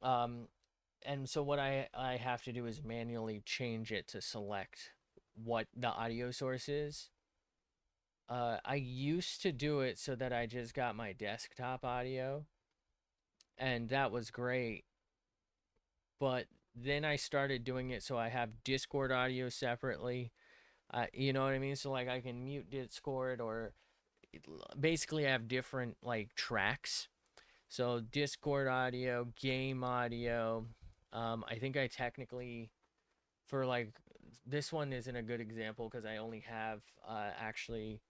Um, and so what I have to do is manually change it to select what the audio source is. I used to do it so that I just got my desktop audio, and that was great. But then I started doing it so I have Discord audio separately. You know what I mean? So like I can mute Discord or basically have different like tracks. So Discord audio, game audio. I think I technically for like this one isn't a good example because I only have actually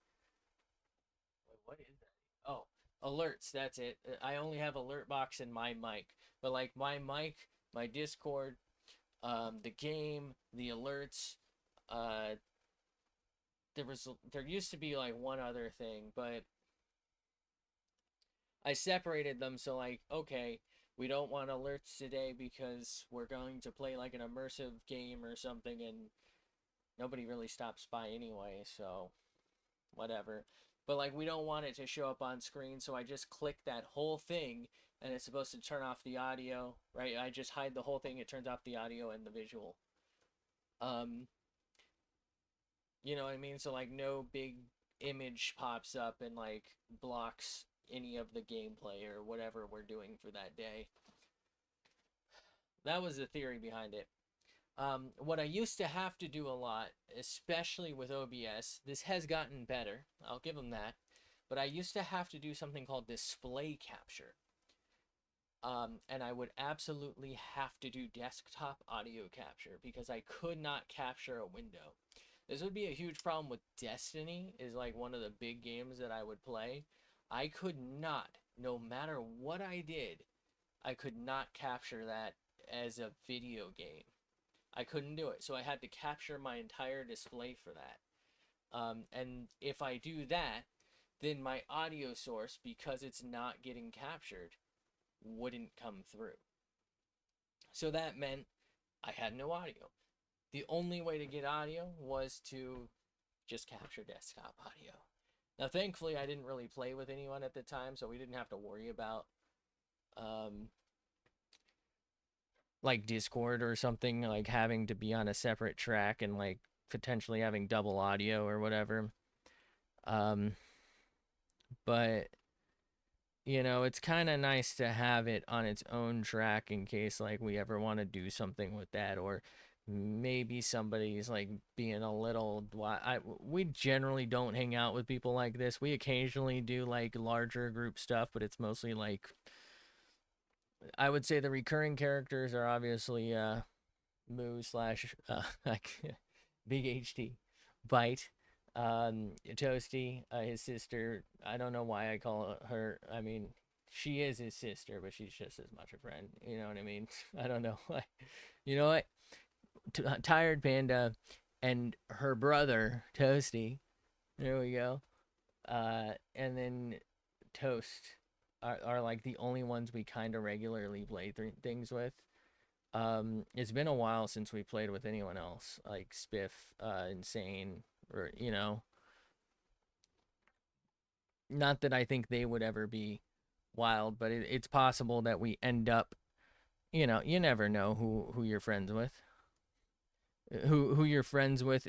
what is that? Oh, alerts. That's it. I only have alert box and my mic. But like my mic, my Discord, the game, the alerts. Uh, there used to be like one other thing, but I separated them so like okay, we don't want alerts today because we're going to play like an immersive game or something, and nobody really stops by anyway, so whatever. But like we don't want it to show up on screen, so I just click that whole thing and it's supposed to turn off the audio, right? I just hide the whole thing, it turns off the audio and the visual. Um, you know what I mean? So like no big image pops up and like blocks any of the gameplay or whatever we're doing for that day. That was the theory behind it. What I used to have to do a lot, especially with OBS, this has gotten better. I'll give them that. But I used to have to do something called display capture. And I would absolutely have to do desktop audio capture because I could not capture a window. This would be a huge problem with Destiny, is like one of the big games that I would play. I could not, no matter what I did, I could not capture that as a video game. I couldn't do it. So I had to capture my entire display for that. And if I do that, then my audio source, because it's not getting captured, wouldn't come through. So that meant I had no audio. The only way to get audio was to just capture desktop audio. Now, thankfully, I didn't really play with anyone at the time, so we didn't have to worry about um, like Discord or something, like having to be on a separate track and like potentially having double audio or whatever. Um, but it's kind of nice to have it on its own track in case like we ever want to do something with that, or maybe somebody's like being a little we generally don't hang out with people like this. We occasionally do like larger group stuff, but it's mostly like I would say the recurring characters are obviously Moo slash like Big HT, Bite, Toasty, his sister. I don't know why I call her. I mean, she is his sister, but she's just as much a friend. You know what I mean? I don't know. You know what? Tired Panda and her brother Toasty. There we go. And then Toast are like the only ones we kind of regularly play things with. It's been a while since we played with anyone else, like Spiff, Insane, or not that I think they would ever be wild, but it's possible that we end up, you never know who you're friends with, who you're friends with,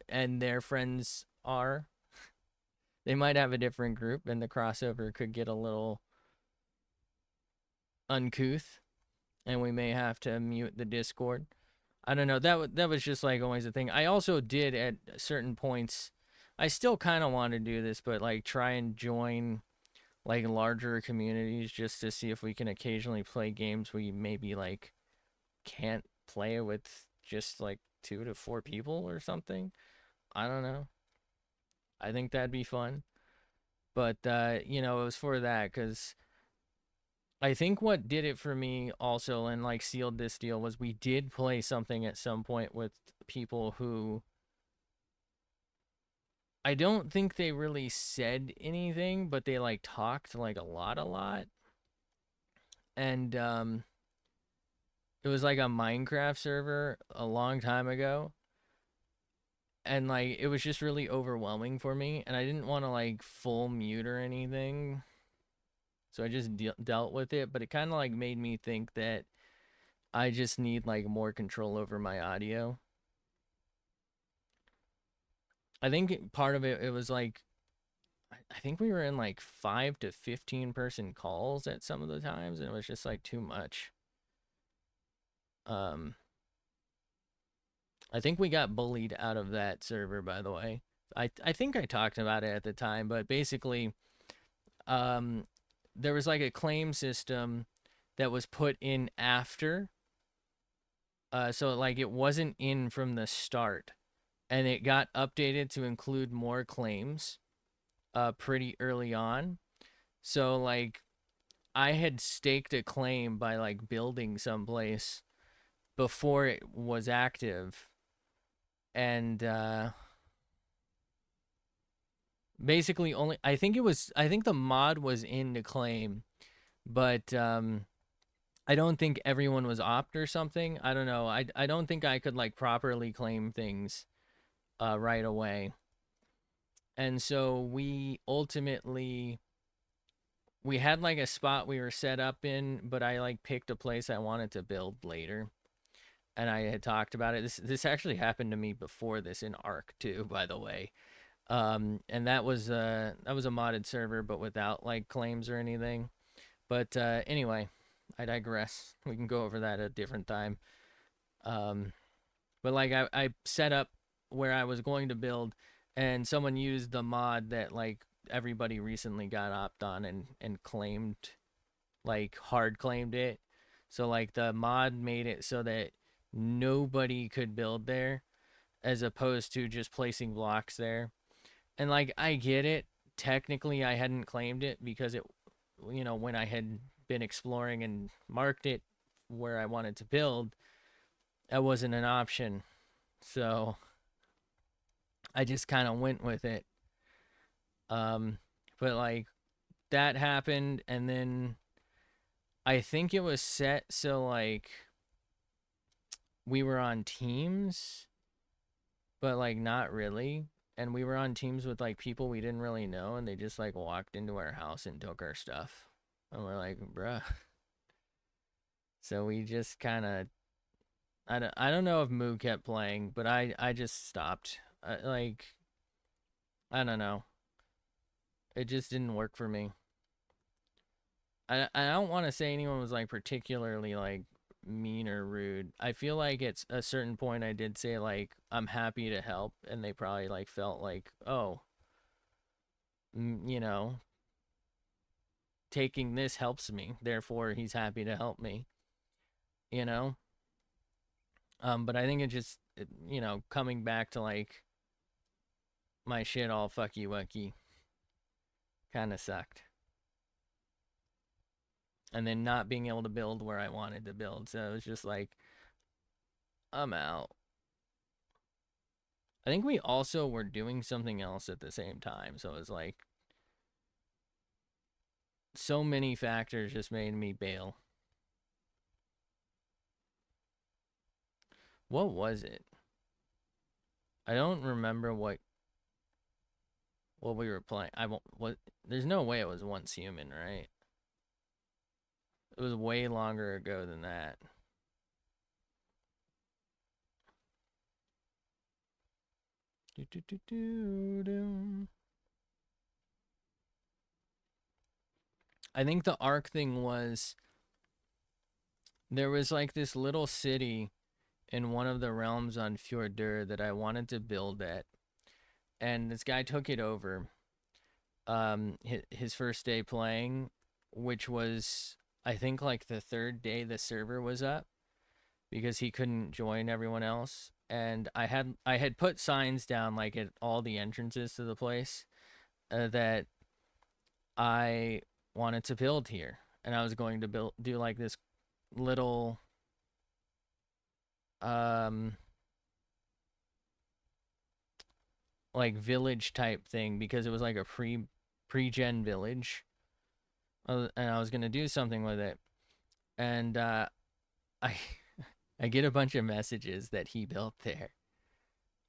and their friends are. They might have a different group, and the crossover could get a little uncouth, and we may have to mute the Discord. I don't know. That was just like always a thing. I also did at certain points. I still kind of want to do this, but like try and join like larger communities just to see if we can occasionally play games we maybe like can't play with just like 2 to 4 people or something. I don't know. I think that'd be fun. But it was for that because I think what did it for me also and like sealed this deal was we did play something at some point with people who I don't think they really said anything, but they like talked like a lot. And it was like a Minecraft server a long time ago. And like it was just really overwhelming for me and I didn't want to like full mute or anything. So I just dealt with it, but it kind of like made me think that I just need like more control over my audio. I think part of it was like I think we were in like 5 to 15 person calls at some of the times, and it was just like too much. Um, I think we got bullied out of that server, by the way. I think I talked about it at the time, but basically, um, there was like a claim system that was put in after, so like it wasn't in from the start, and it got updated to include more claims, pretty early on. So like I had staked a claim by like building someplace before it was active, and basically only I think the mod was in to claim, but I don't think everyone was opt or something. I don't know. I don't think I could like properly claim things right away. And so we had like a spot we were set up in, but I like picked a place I wanted to build later. And I had talked about it. This actually happened to me before this in Arc too, by the way. And that was a modded server, but without like claims or anything. But anyway, I digress. We can go over that at a different time. Um, but like I set up where I was going to build, and someone used the mod that like everybody recently got opt on and claimed, like hard claimed it. So like the mod made it so that nobody could build there as opposed to just placing blocks there. And like I get it. Technically I hadn't claimed it because it when I had been exploring and marked it where I wanted to build, that wasn't an option. So I just kind of went with it. Um but like that happened and then I think it was set so like we were on teams, but like not really. and we were on teams with like people we didn't really know, and they just like walked into our house and took our stuff, and we're like, bruh. So we just kind of, I don't know if Moo kept playing, but I just stopped. I don't know. It just didn't work for me. I don't want to say anyone was like particularly like mean or rude. I feel like it's a certain point I did say like I'm happy to help, and they probably like felt like, oh, you know, taking this helps me, therefore he's happy to help me, you know. But I think coming back to like my shit all fucky wucky kind of sucked, and then not being able to build where I wanted to build. So it was just like, I'm out. I think we also were doing something else at the same time. So it was like so many factors just made me bail. What was it? I don't remember what we were playing. I won't what There's no way it was Once Human, right? It was way longer ago than that. Do, do, do, do, do. I think the arc thing was there was like this little city in one of the realms on Fjordur that I wanted to build at, and this guy took it over. His first day playing, which was I think like the third day the server was up because he couldn't join everyone else, and I had put signs down like at all the entrances to the place that I wanted to build here, and I was going to do like this little um like village type thing because it was like a pre-gen village, and I was gonna do something with it, and I I get a bunch of messages that he built there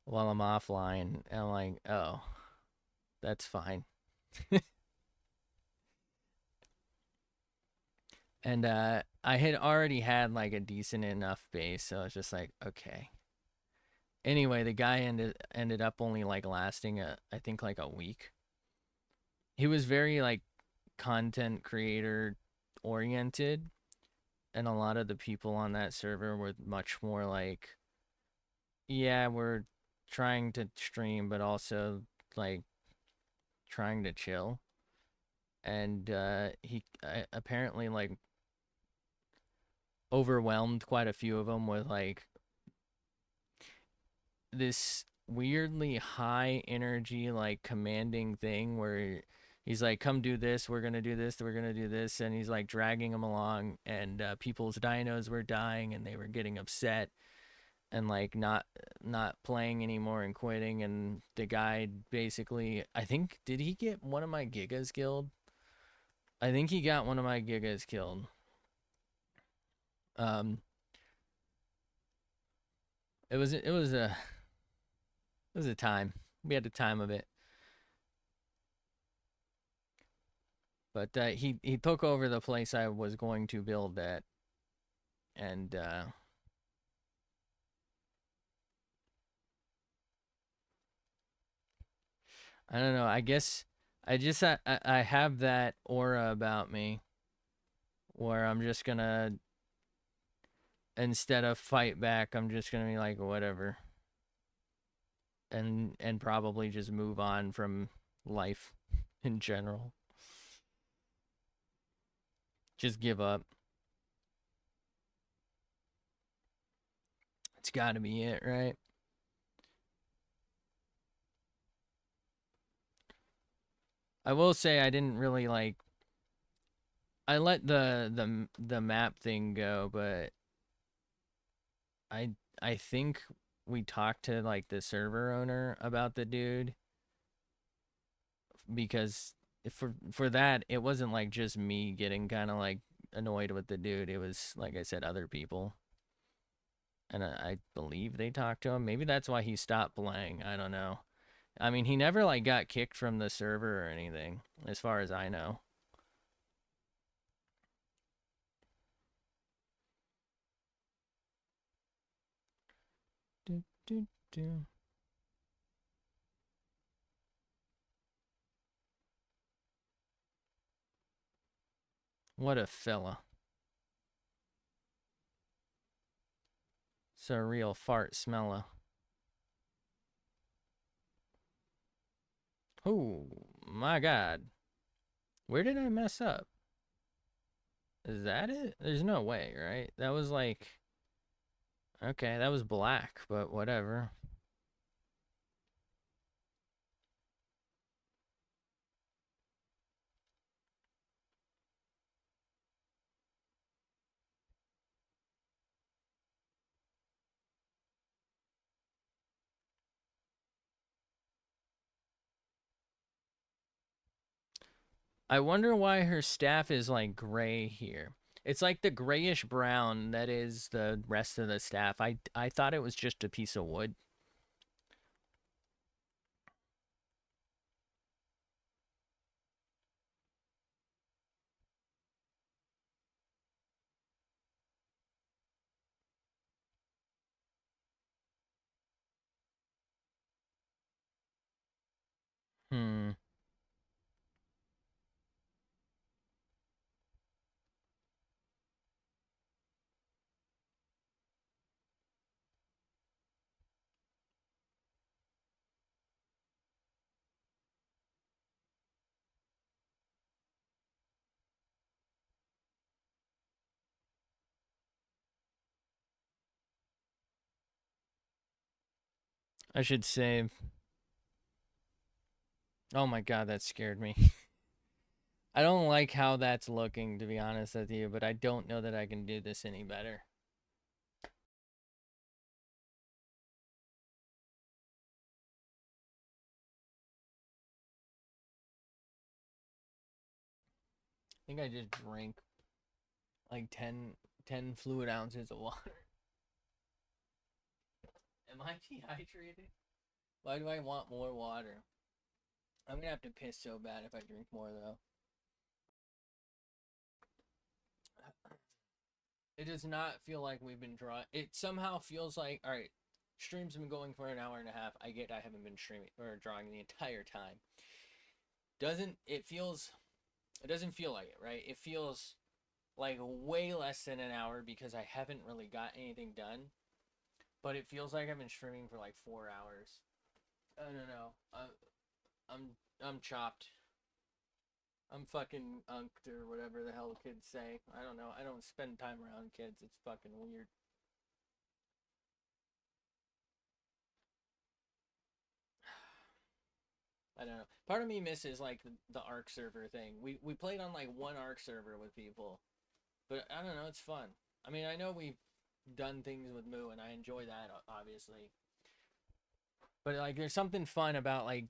while I'm offline, and I'm like, oh, that's fine. And I had already had like a decent enough base, so I was just like, okay. Anyway, the guy ended up only like lasting I think like a week. He was very like content creator oriented, and a lot of the people on that server were much more like, yeah, we're trying to stream, but also like trying to chill. And he apparently like overwhelmed quite a few of them with like this weirdly high energy, like commanding thing where he's like, come do this, we're gonna do this, we're gonna do this, and he's like dragging them along, and people's dinos were dying and they were getting upset and like not playing anymore and quitting. And the guy basically, I think, did he get one of my gigas killed? I think he got one of my gigas killed. um it was a time. We had a time of it. But he took over the place I was going to build at, and I don't know. I guess I have that aura about me where I'm just gonna, instead of fight back, I'm just gonna be like whatever, and probably just move on from life in general. Just give up. It's got to be it, right? I will say I didn't really like. I let the map thing go, but I I think we talked to like the server owner about the dude, because for that it wasn't like just me getting kind of like annoyed with the dude. It was like I said, other people, and I believe they talked to him. Maybe that's why he stopped playing. I don't know. I mean, he never like got kicked from the server or anything, as far as I know. Do, do, do. What a fella. Surreal fart smella. Oh my god. Where did I mess up? Is that it? There's no way, right? That was like, okay, that was black, but whatever. I wonder why her staff is like gray here. It's like the grayish brown that is the rest of the staff. I thought it was just a piece of wood. Hmm. I should save. Oh my god, that scared me. I don't like how that's looking, to be honest with you, but I don't know that I can do this any better. I think I just drank like 10 fluid ounces of water. Am I dehydrated? Why do I want more water? I'm gonna have to piss so bad if I drink more, though. It does not feel like we've been drawing. It somehow feels like, all right, streams have been going for an hour and a half. I get I haven't been streaming or drawing the entire time. Doesn't it feels? It doesn't feel like it, right? It feels like way less than an hour because I haven't really got anything done. But it feels like I've been streaming for like 4 hours. I don't know. I'm chopped. I'm fucking unked or whatever the hell kids say. I don't know. I don't spend time around kids. It's fucking weird. I don't know. Part of me misses like the Arc server thing. We played on like one Arc server with people, but I don't know. It's fun. I mean, I know we've done things with Moo, and I enjoy that obviously. But like, there's something fun about like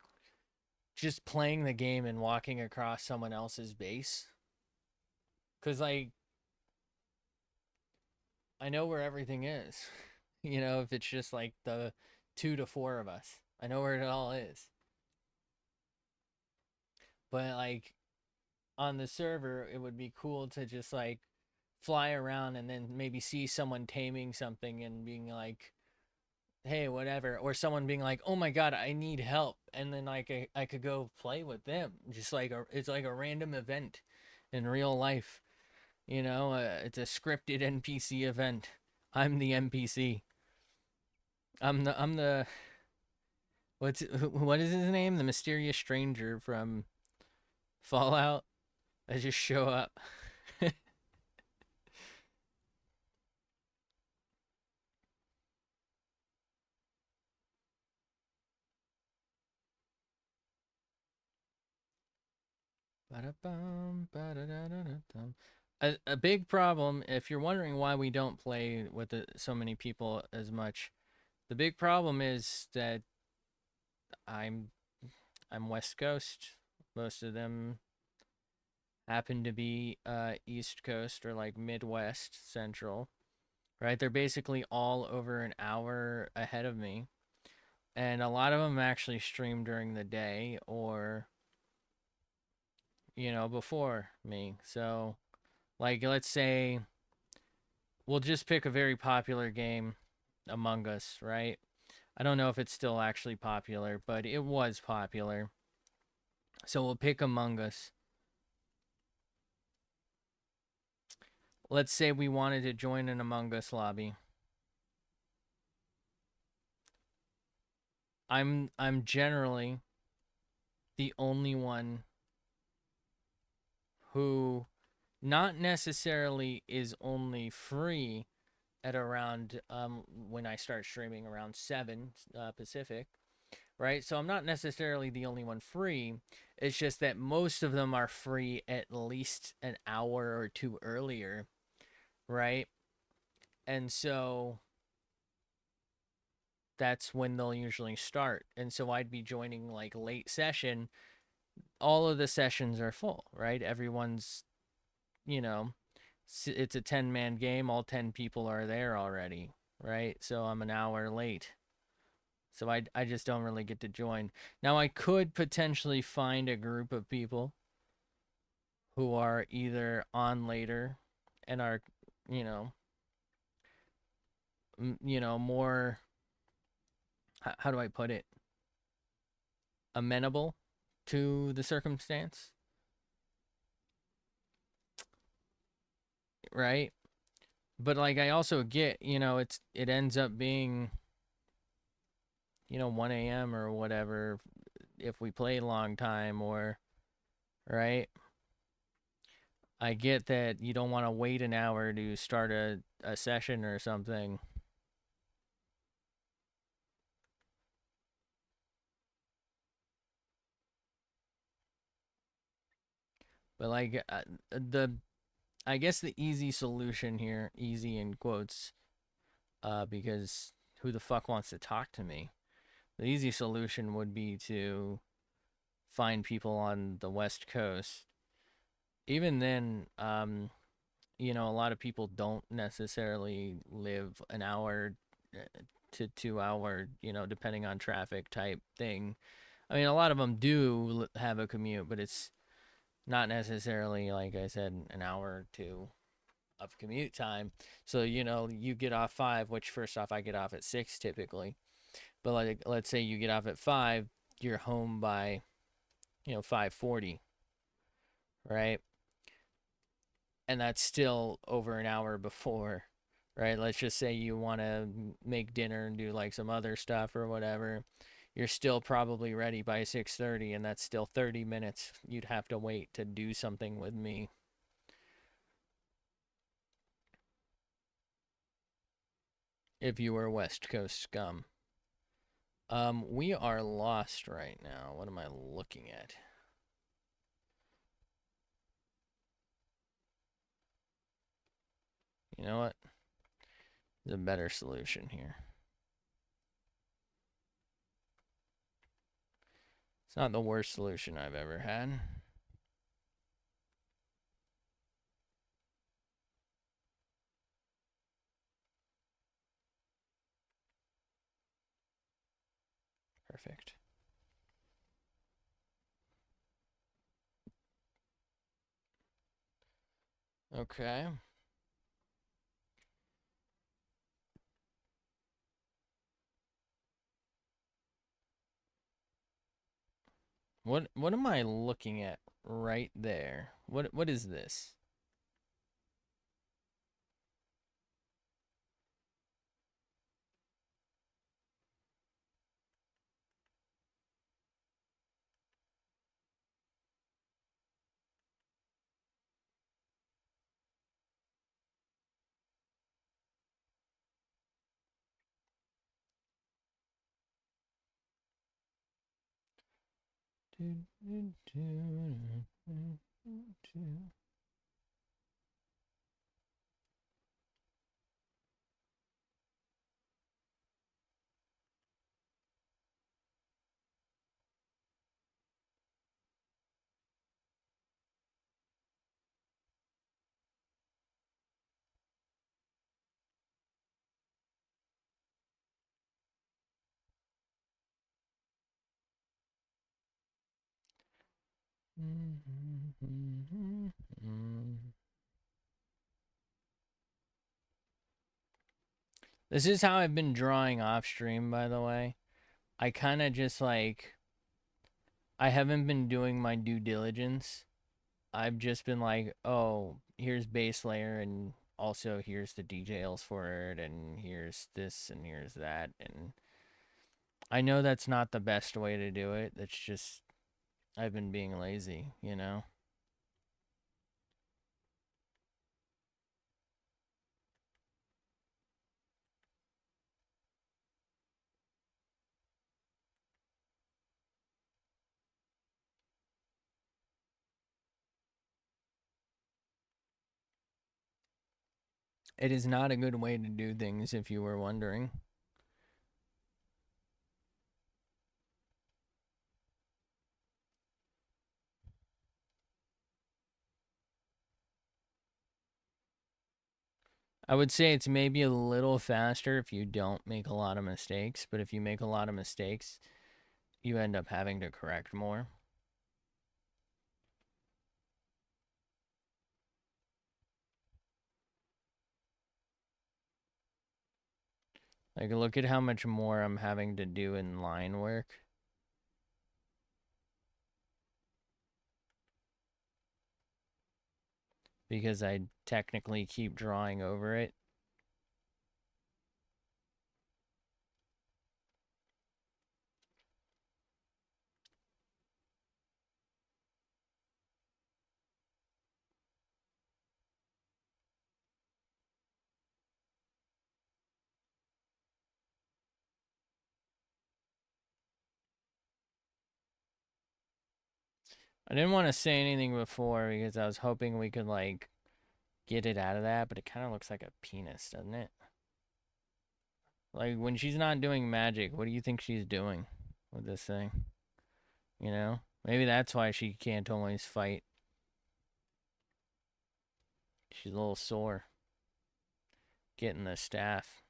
just playing the game and walking across someone else's base. Cause like I know where everything is. You know, if it's just like the 2 to 4 of us, I know where it all is. But like on the server, it would be cool to just like fly around and then maybe see someone taming something and being like, hey, whatever. Or someone being like, oh my God, I need help. And then like I could go play with them. Just like it's like a random event in real life. You know, it's a scripted NPC event. I'm the NPC. I'm the what is his name? The mysterious stranger from Fallout. I just show up. A big problem, if you're wondering why we don't play with so many people as much, the big problem is that I'm I'm West Coast. Most of them happen to be East Coast or like Midwest Central, right? They're basically all over an hour ahead of me. and a lot of them actually stream during the day or before me. So like let's say we'll just pick a very popular game, Among Us, right? I don't know if it's still actually popular, but it was popular. So we'll pick Among Us. Let's say we wanted to join an Among Us lobby. I'm generally the only one who not necessarily is only free at around when I start streaming around 7 Pacific, right? So I'm not necessarily the only one free. It's just that most of them are free at least an hour or two earlier, right? And so that's when they'll usually start. And so I'd be joining like late session. All of the sessions are full, right? Everyone's, you know, it's a 10-man game. All 10 people are there already, right? So I'm an hour late. So I just don't really get to join. Now I could potentially find a group of people who are either on later and are, you know, more, how do I put it? Amenable to the circumstance, right? But like I also get, it ends up being, 1 a.m. or whatever if we play a long time or right? I get that you don't want to wait an hour to start a session or something. But like the I guess the easy solution here, easy in quotes, because who the fuck wants to talk to me? The easy solution would be to find people on the West Coast. Even then, a lot of people don't necessarily live an hour to 2 hour, depending on traffic type thing. I mean, a lot of them do have a commute, but it's not necessarily, like I said, an hour or two of commute time. So, you get off 5, which first off, I get off at 6 typically. But like, let's say you get off at 5, you're home by, 5:40, right? And that's still over an hour before, right? Let's just say you want to make dinner and do like some other stuff or whatever. You're still probably ready by 6:30, and that's still 30 minutes you'd have to wait to do something with me if you were West Coast scum. We are lost right now. What am I looking at? You know what? There's a better solution here. It's not the worst solution I've ever had. Perfect. Okay. What am I looking at right there? What is this? This is how I've been drawing off stream, by the way. I kind of just like, I haven't been doing my due diligence. I've just been like, oh, here's base layer, and also here's the details for it, and here's this, and here's that. And I know that's not the best way to do it. That's just, I've been being lazy, you know? It is not a good way to do things, if you were wondering. I would say it's maybe a little faster if you don't make a lot of mistakes, but if you make a lot of mistakes, you end up having to correct more. Like, look at how much more I'm having to do in line work. Because I technically keep drawing over it. I didn't want to say anything before because I was hoping we could, like, get it out of that, but it kind of looks like a penis, doesn't it? Like, when she's not doing magic, what do you think she's doing with this thing? You know? Maybe that's why she can't always fight. She's a little sore. Getting the staff.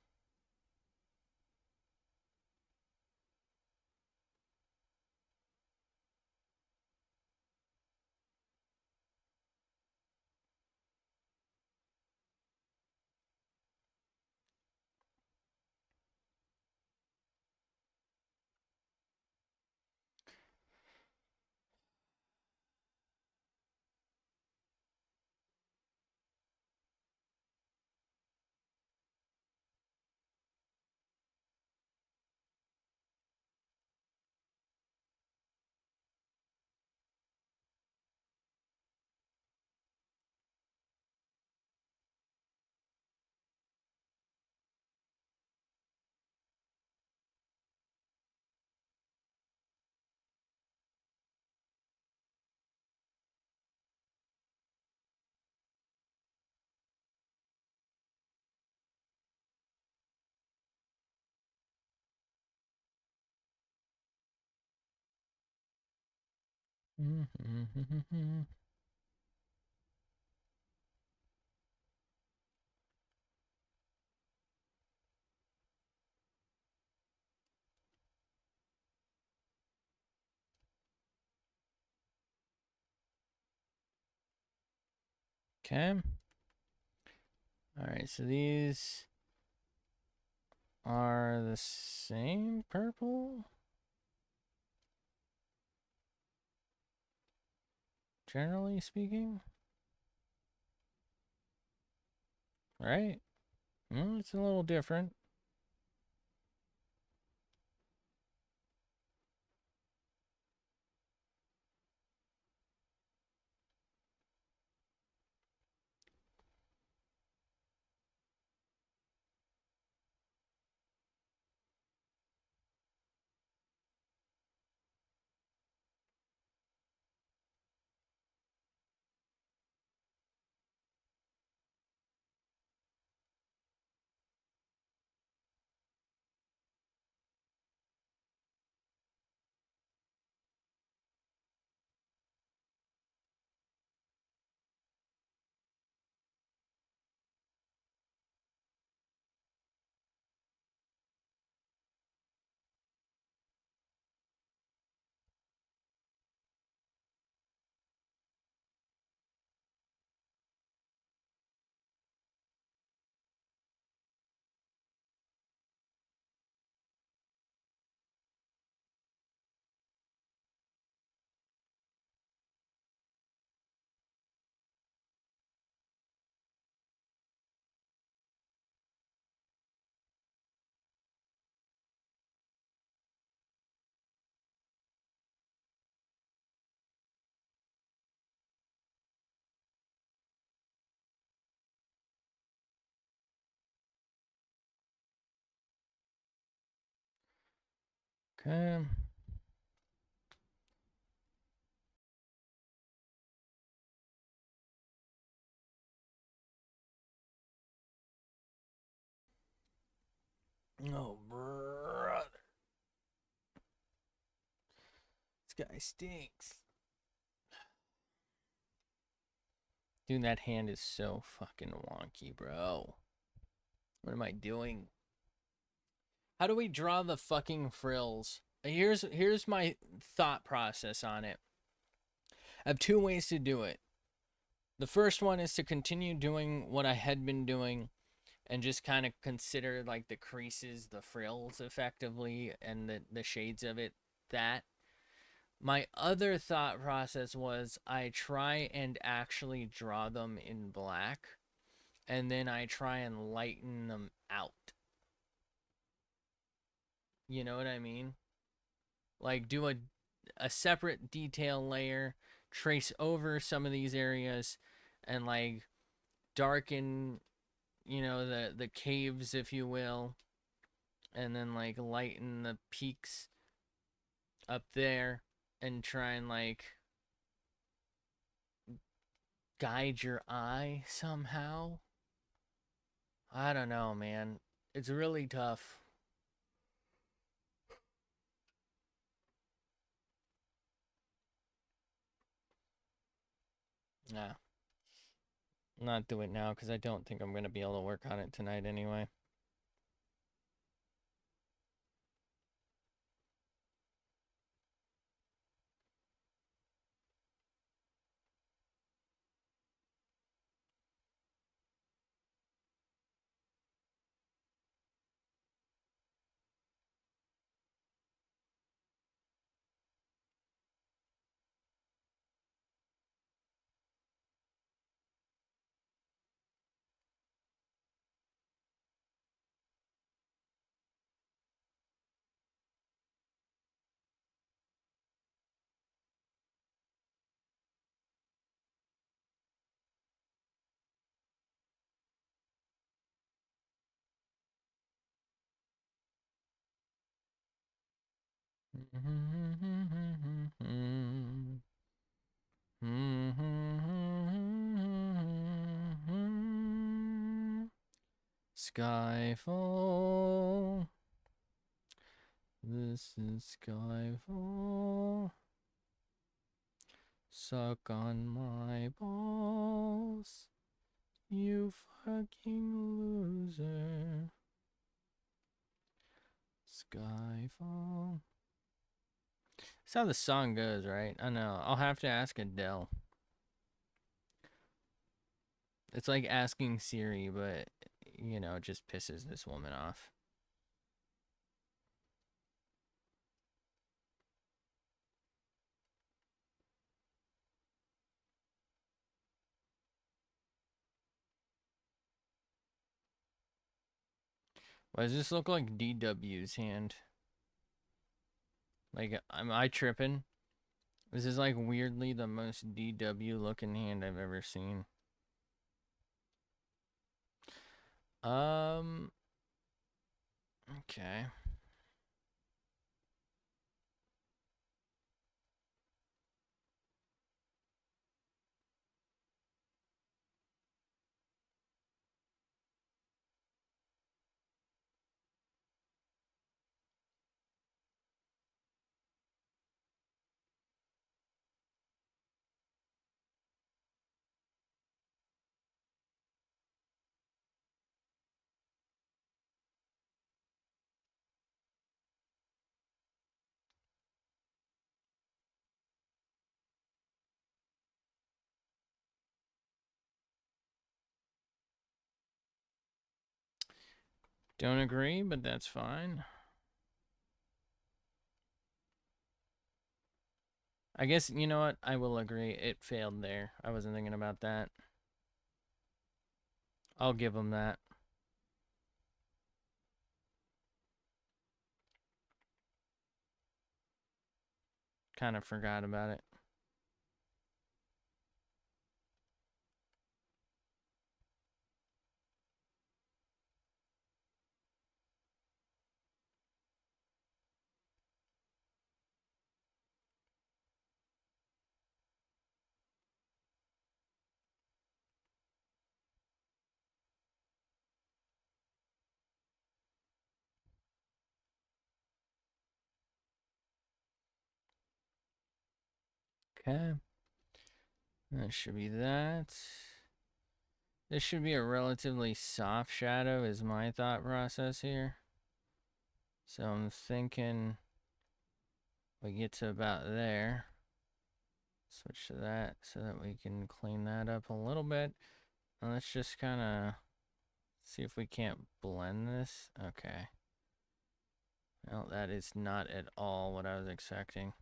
Okay. Alright, so these are the same purple? Generally speaking? Right? It's a little different. Okay. Oh, brother. This guy stinks. Dude, that hand is so fucking wonky, bro. What am I doing? How do we draw the fucking frills? Here's my thought process on it. I have two ways to do it. The first one is to continue doing what I had been doing and just kind of consider like the creases, the frills effectively, and the shades of it. That. My other thought process was I try and actually draw them in black, and then I try and lighten them out. You know what I mean? Like do a separate detail layer, trace over some of these areas, and like darken, the caves, if you will, and then like lighten the peaks up there, and try and like guide your eye somehow. I don't know, man. It's really tough. Nah, not do it now because I don't think I'm gonna be able to work on it tonight anyway. Skyfall. This is Skyfall. Suck on my balls, you fucking loser. Skyfall. That's how the song goes, right? I know. I'll have to ask Adele. It's like asking Siri, but, it just pisses this woman off. Why does this look like DW's hand? Like, am I tripping? This is like weirdly the most DW looking hand I've ever seen. Okay. Don't agree, but that's fine. I guess, you know what? I will agree. It failed there. I wasn't thinking about that. I'll give him that. Kind of forgot about it. Okay. That should be that. This should be a relatively soft shadow is my thought process here. So I'm thinking we get to about there. Switch to that so that we can clean that up a little bit. And let's just kind of see if we can't blend this. Okay. Well, that is not at all what I was expecting.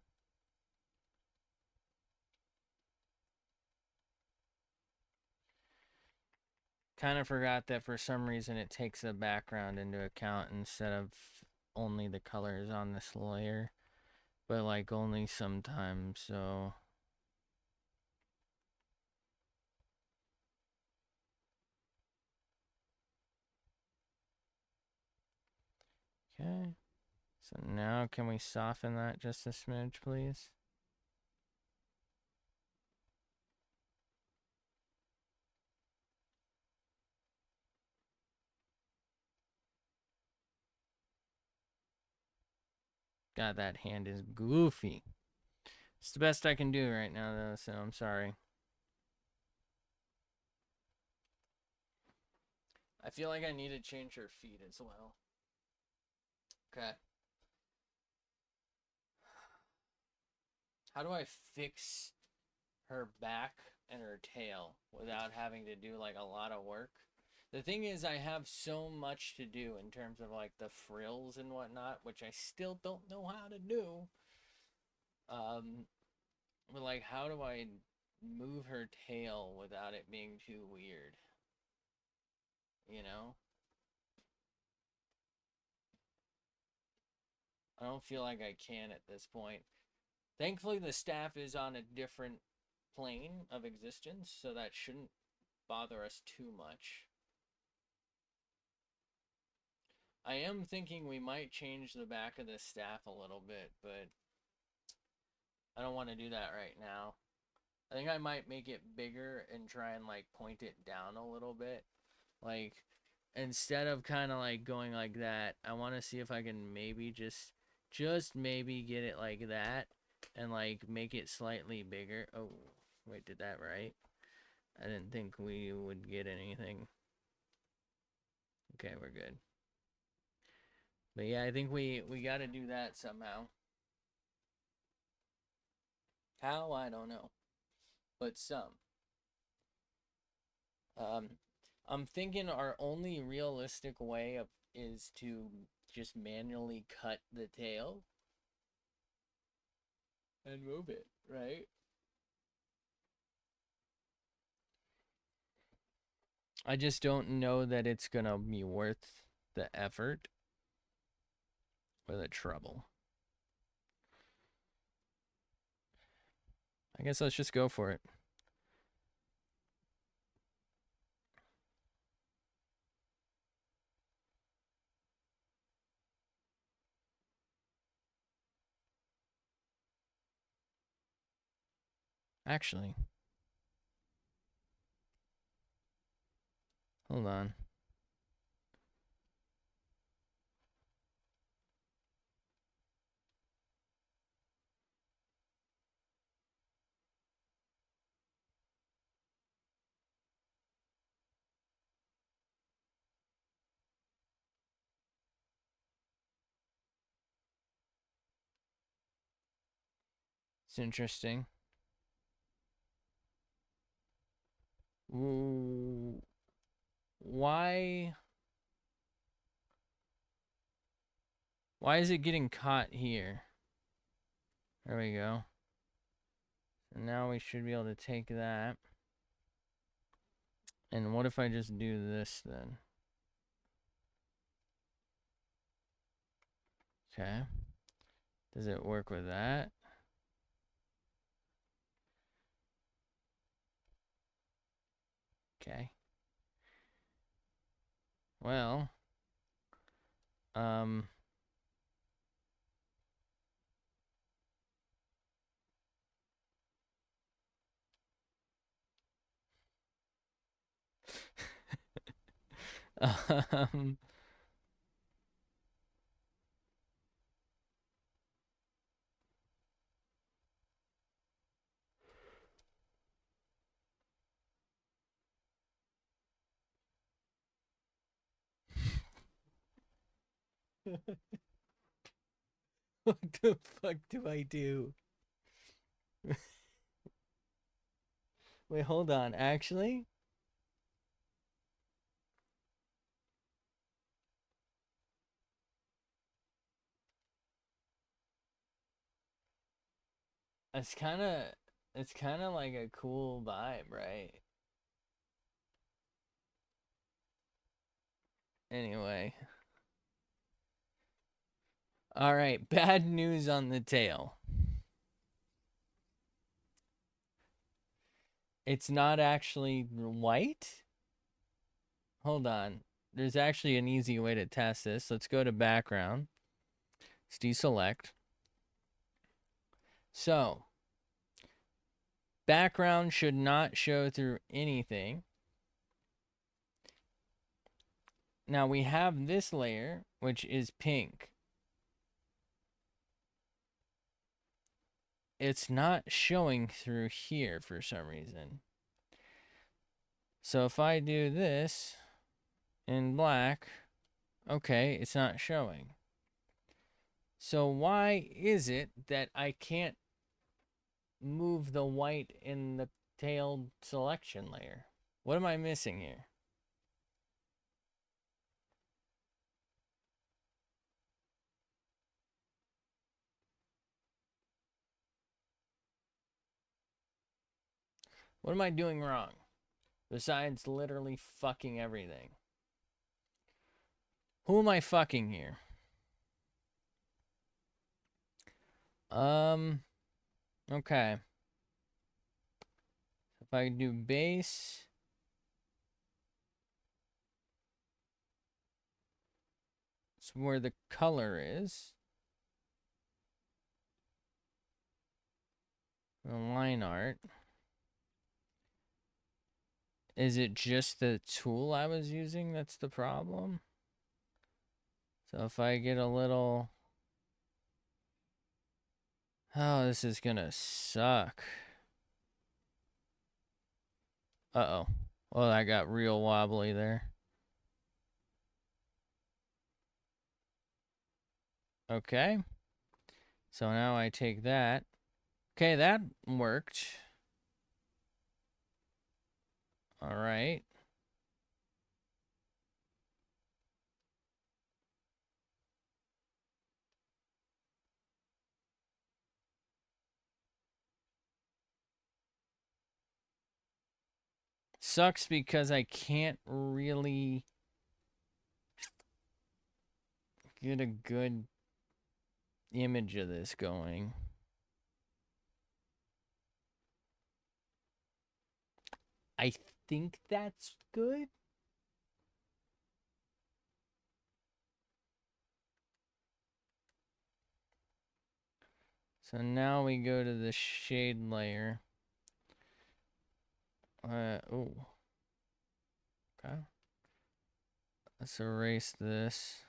Kind of forgot that for some reason it takes the background into account instead of only the colors on this layer. But like only sometimes, so... Okay. So now can we soften that just a smidge, please? God, that hand is goofy. It's the best I can do right now, though, so I'm sorry. I feel like I need to change her feet as well. Okay. How do I fix her back and her tail without having to do like a lot of work? The thing is, I have so much to do in terms of like the frills and whatnot, which I still don't know how to do. But like, how do I move her tail without it being too weird? You know? I don't feel like I can at this point. Thankfully, the staff is on a different plane of existence, so that shouldn't bother us too much. I am thinking we might change the back of the staff a little bit, but I don't want to do that right now. I think I might make it bigger and try and like point it down a little bit. Like instead of kind of like going like that, I want to see if I can maybe just maybe get it like that and like make it slightly bigger. Oh, wait, did that right? I didn't think we would get anything. Okay, we're good. But yeah, I think we got to do that somehow. How? I don't know. But some. Um, I'm thinking our only realistic way of is to just manually cut the tail and move it, right? I just don't know that it's gonna be worth the effort or the trouble. I guess let's just go for it. Actually, hold on. It's interesting. Ooh, why is it getting caught here? There we go. And now we should be able to take that. And what if I just do this then? Okay. Does it work with that? Okay. Well, um, um, What the fuck do I do? Wait, hold on. Actually, it's kind of it's kind of like a cool vibe, right? Anyway, all right. Bad news on the tail. It's not actually white. Hold on. There's actually an easy way to test this. Let's go to background. Let's deselect. So, background should not show through anything. Now we have this layer, which is pink. It's not showing through here for some reason. So if I do this in black, okay, it's not showing. So why is it that I can't move the white in the tailed selection layer? What am I missing here? What am I doing wrong? Besides literally fucking everything. Who am I fucking here? Okay. If I do base, it's where the color is. The line art. Is it just the tool I was using that's the problem? So if I get a little... Oh, this is gonna suck. Uh-oh. Well, I got real wobbly there. Okay. So now I take that. Okay, that worked. All right. Sucks because I can't really get a good image of this going. I think that's good. So now we go to the shade layer. Oh. Okay. Let's erase this.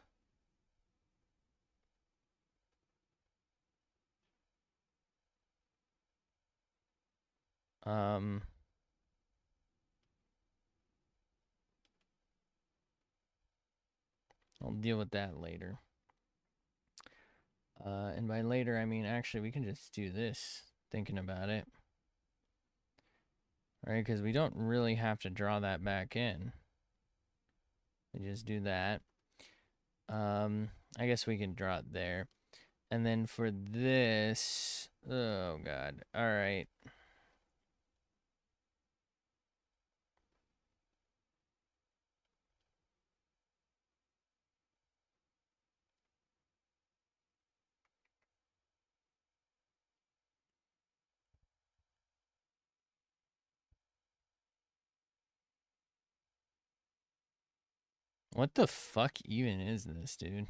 I'll deal with that later. And by later, I mean, actually, we can just do this, thinking about it. Right, because we don't really have to draw that back in. We just do that. I guess we can draw it there. And then for this, oh God, all right. What the fuck even is this, dude?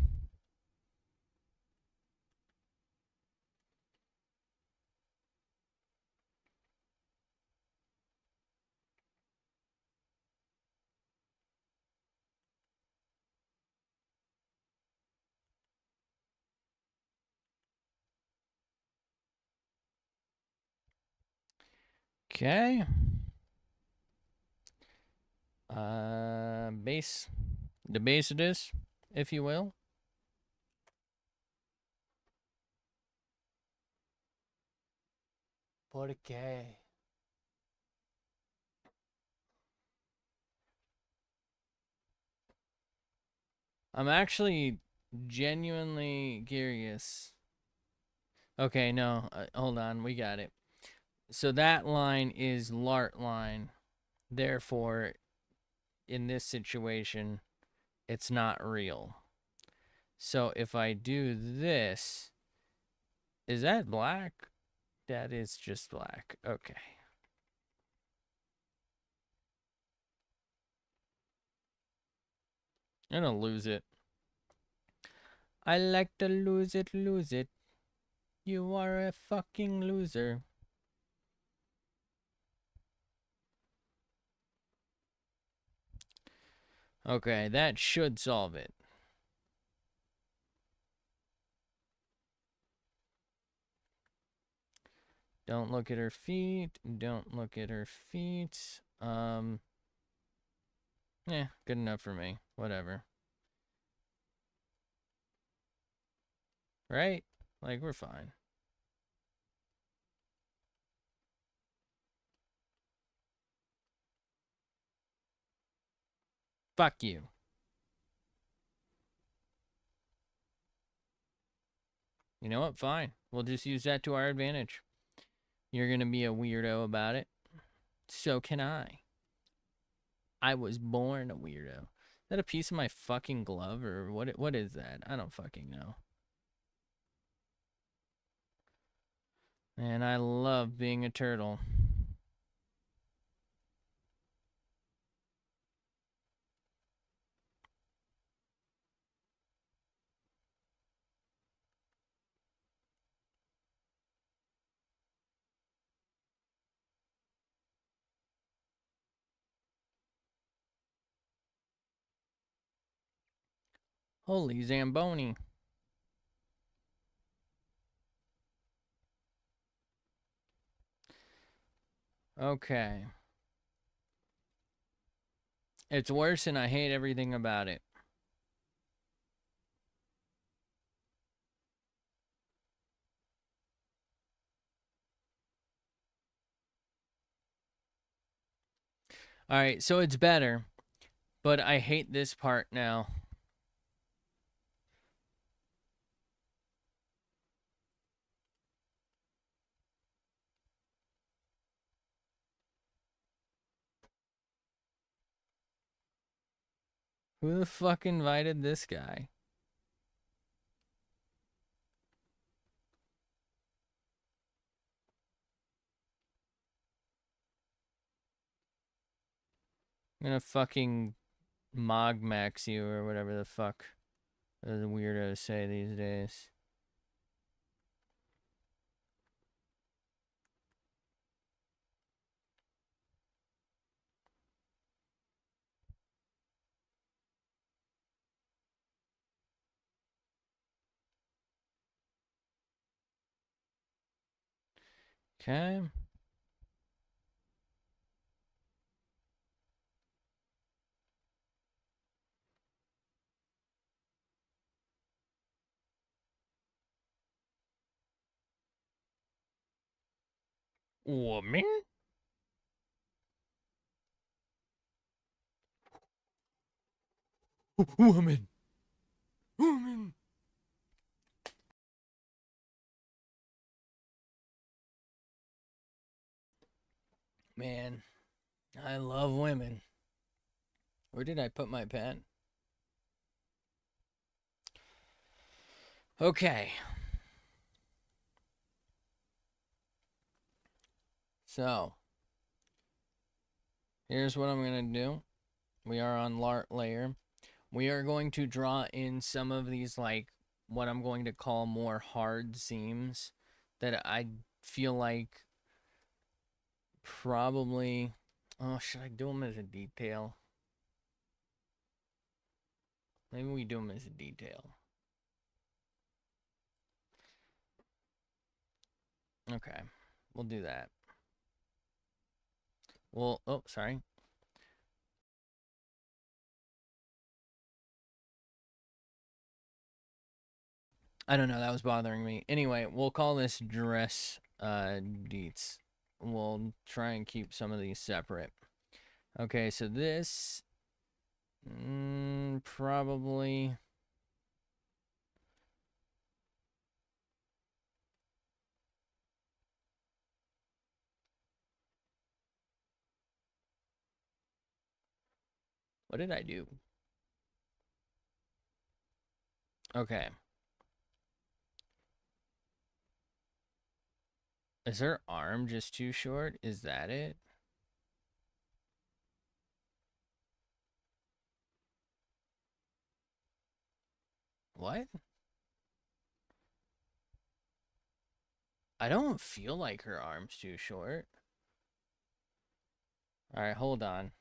Okay. Base. The base it is, if you will. ¿Por qué? I'm actually genuinely curious. Okay, no, hold on, we got it. So that line is Lart line. Therefore, in this situation, it's not real. So if I do this, is that black? That is just black. Okay. I'm gonna lose it. I like to lose it, lose it. You are a fucking loser. Okay, that should solve it. Don't look at her feet. Don't look at her feet. Yeah, good enough for me. Whatever. Right? Like, we're fine. Fuck you. You know what? Fine. We'll just use that to our advantage. You're gonna be a weirdo about it. So can I. I was born a weirdo. Is that a piece of my fucking glove or what is that? I don't fucking know. Man, I love being a turtle. Holy Zamboni. Okay. It's worse and I hate everything about it. Alright, so it's better. But I hate this part now. Who the fuck invited this guy? I'm gonna fucking Mog Max you or whatever the fuck the weirdos say these days. Okay. Woman? Woman. Woman. Man, I love women. Where did I put my pen? Okay. So, here's what I'm going to do. We are on Lart layer. We are going to draw in some of these, like, what I'm going to call more hard seams that I feel like probably... Oh, should I do them as a detail? Maybe we do them as a detail. Okay, we'll do that. Well, oh, sorry. I don't know, that was bothering me. Anyway, we'll call this dress deets. we'll try and keep some of these separate. Okay, so this probably. What did I do? Okay. Is her arm just too short? Is that it? What? I don't feel like her arm's too short. All right, hold on.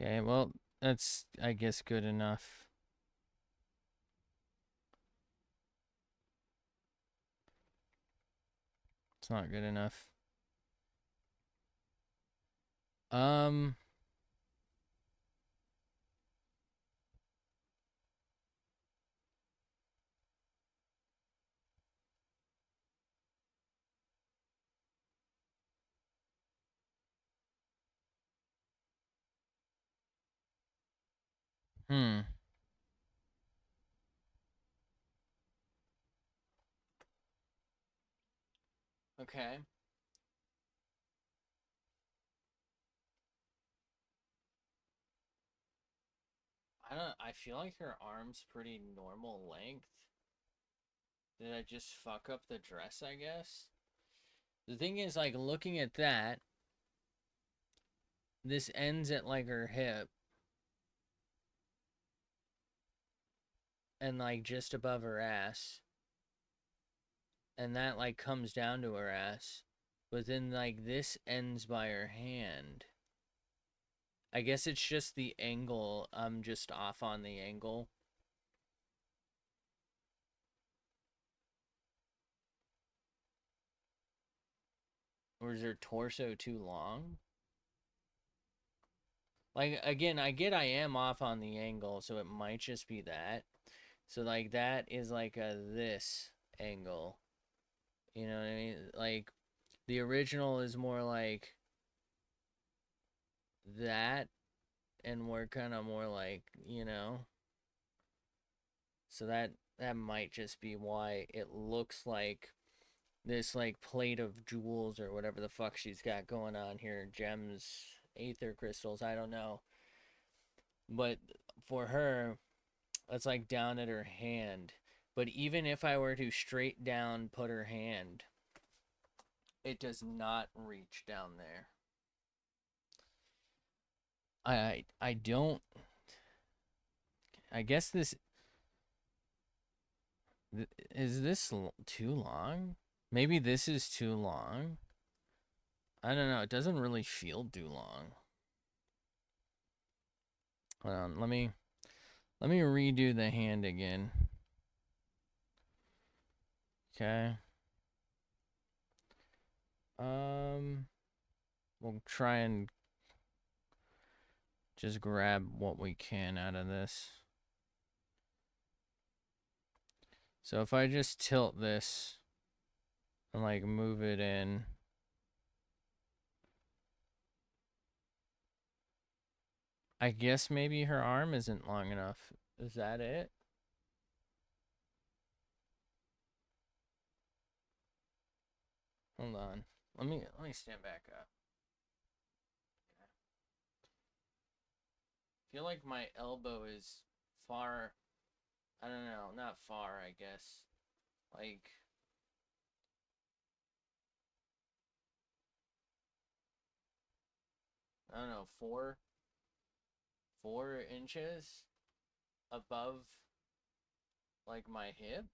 Okay, well, that's, I guess, good enough. It's not good enough. Um, hmm. Okay. I feel like her arm's pretty normal length. Did I just fuck up the dress, I guess? The thing is, like, looking at that, this ends at, like, her hip. And, like, just above her ass. And that, like, comes down to her ass. But then, like, this ends by her hand. I guess it's just the angle. I'm just off on the angle. Or is her torso too long? Like, again, I get I am off on the angle, so it might just be that. So, like, that is like a this angle. You know what I mean? Like, the original is more like that, and we're kind of more like, you know? So that might just be why it looks like this, like, plate of jewels or whatever the fuck she's got going on here, gems, aether crystals, I don't know. But for her, it's like down at her hand. But even if I were to straight down put her hand, it does not reach down there. I don't. I guess this is this too long? Maybe this is too long. I don't know. It doesn't really feel too long. Hold on. Let me redo the hand again. Okay. We'll try and just grab what we can out of this. So if I just tilt this and, like, move it in. I guess maybe her arm isn't long enough. Is that it? Hold on. Let me stand back up. I feel like my elbow is far. I don't know, not far, I guess. Like, I don't know, 4 inches above, like, my hip.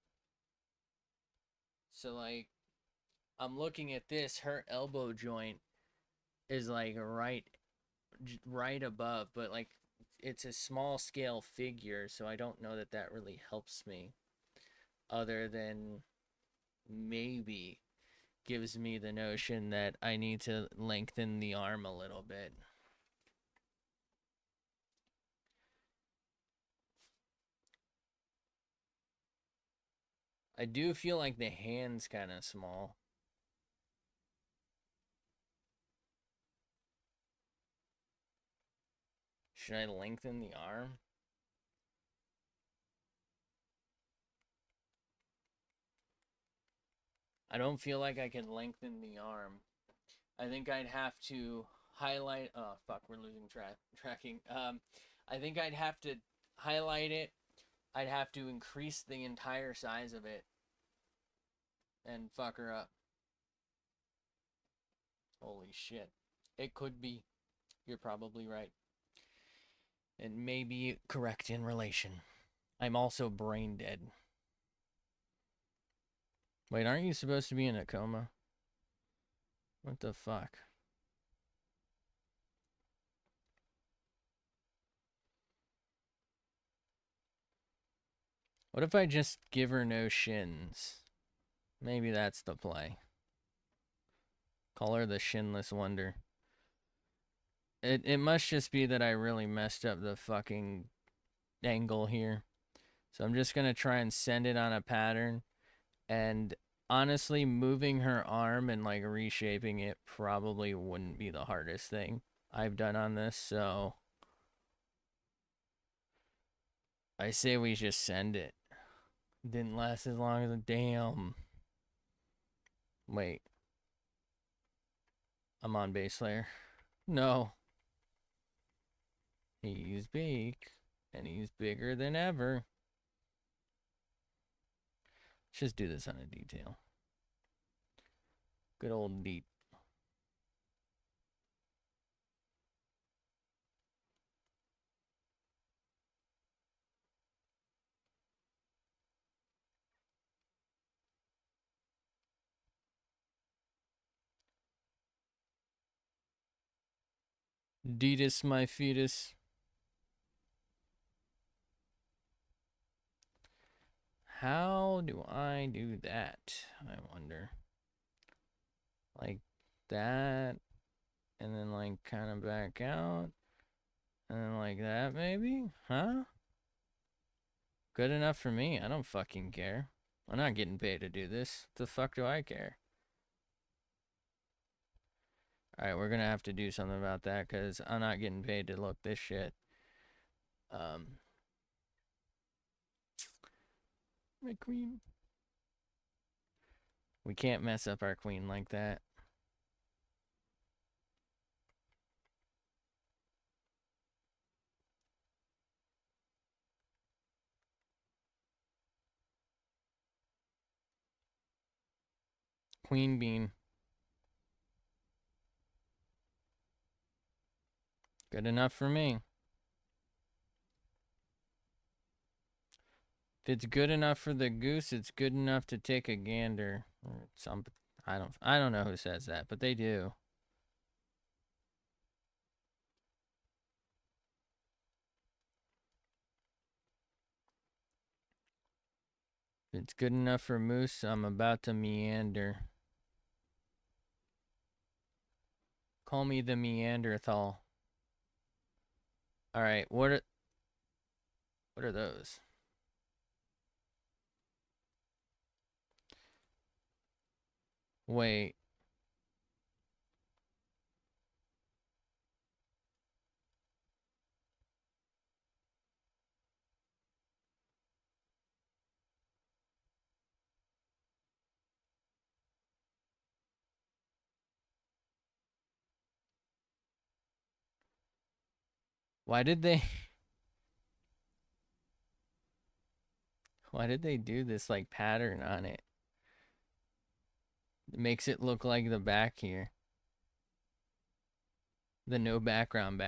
So, like, I'm looking at this. Her elbow joint is, like, right above, but, like, it's a small scale figure, so I don't know that that really helps me, other than maybe gives me the notion that I need to lengthen the arm a little bit. I do feel like the hand's kind of small. Should I lengthen the arm? I don't feel like I can lengthen the arm. I think I'd have to highlight. Oh fuck, we're losing tracking. I think I'd have to highlight it. I'd have to increase the entire size of it and fuck her up. Holy shit. It could be. You're probably right. It may be correct in relation. I'm also brain dead. Wait, aren't you supposed to be in a coma? What the fuck? What if I just give her no shins? Maybe that's the play. Call her the shinless wonder. It must just be that I really messed up the fucking angle here. So I'm just gonna try and send it on a pattern. And honestly, moving her arm and like reshaping it probably wouldn't be the hardest thing I've done on this. So I say we just send it. Didn't last as long as a damn. Wait. I'm on base layer. No. He's big. And he's bigger than ever. Let's just do this on a detail. Good old deep. Detus, my fetus. How do I do that? I wonder. Like that. And then like kind of back out. And then like that maybe? Huh? Good enough for me. I don't fucking care. I'm not getting paid to do this. What the fuck do I care? Alright, we're gonna have to do something about that because I'm not getting paid to look this shit. My queen. We can't mess up our queen like that. Queen bean. Good enough for me. If it's good enough for the goose, it's good enough to take a gander. Or some, I don't know who says that, but they do. If it's good enough for moose, I'm about to meander. Call me the Neanderthal. All right, what are those? Wait. Why did they Why did they do this like pattern on it? It makes it look like the back here. The no background.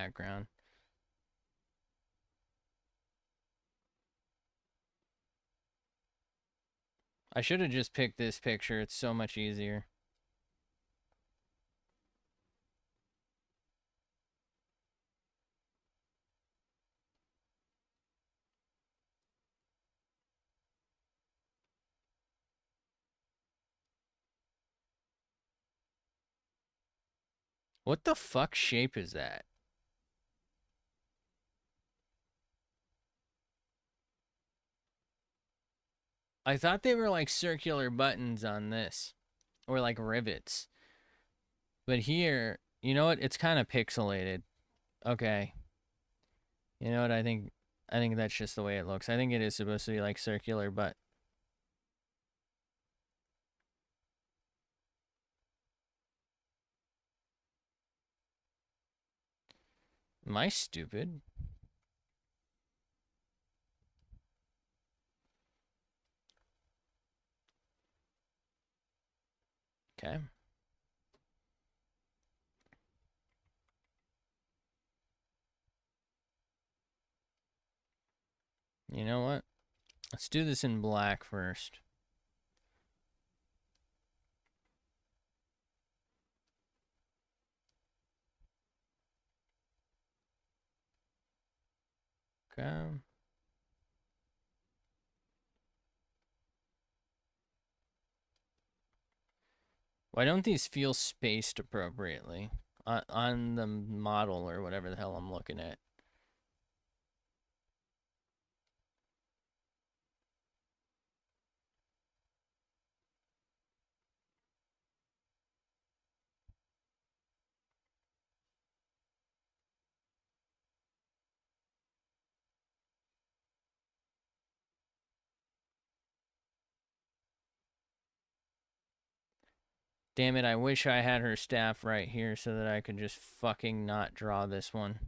I should have just picked this picture. It's so much easier. What the fuck shape is that? I thought they were like circular buttons on this, or like rivets. But here, you know what? It's kind of pixelated. Okay. You know what? I think that's just the way it looks. I think it is supposed to be like circular, but am I stupid? Okay. You know what? Let's do this in black first. Okay. Why don't these feel spaced appropriately on the model or whatever the hell I'm looking at? Damn it, I wish I had her staff right here so that I could just fucking not draw this one.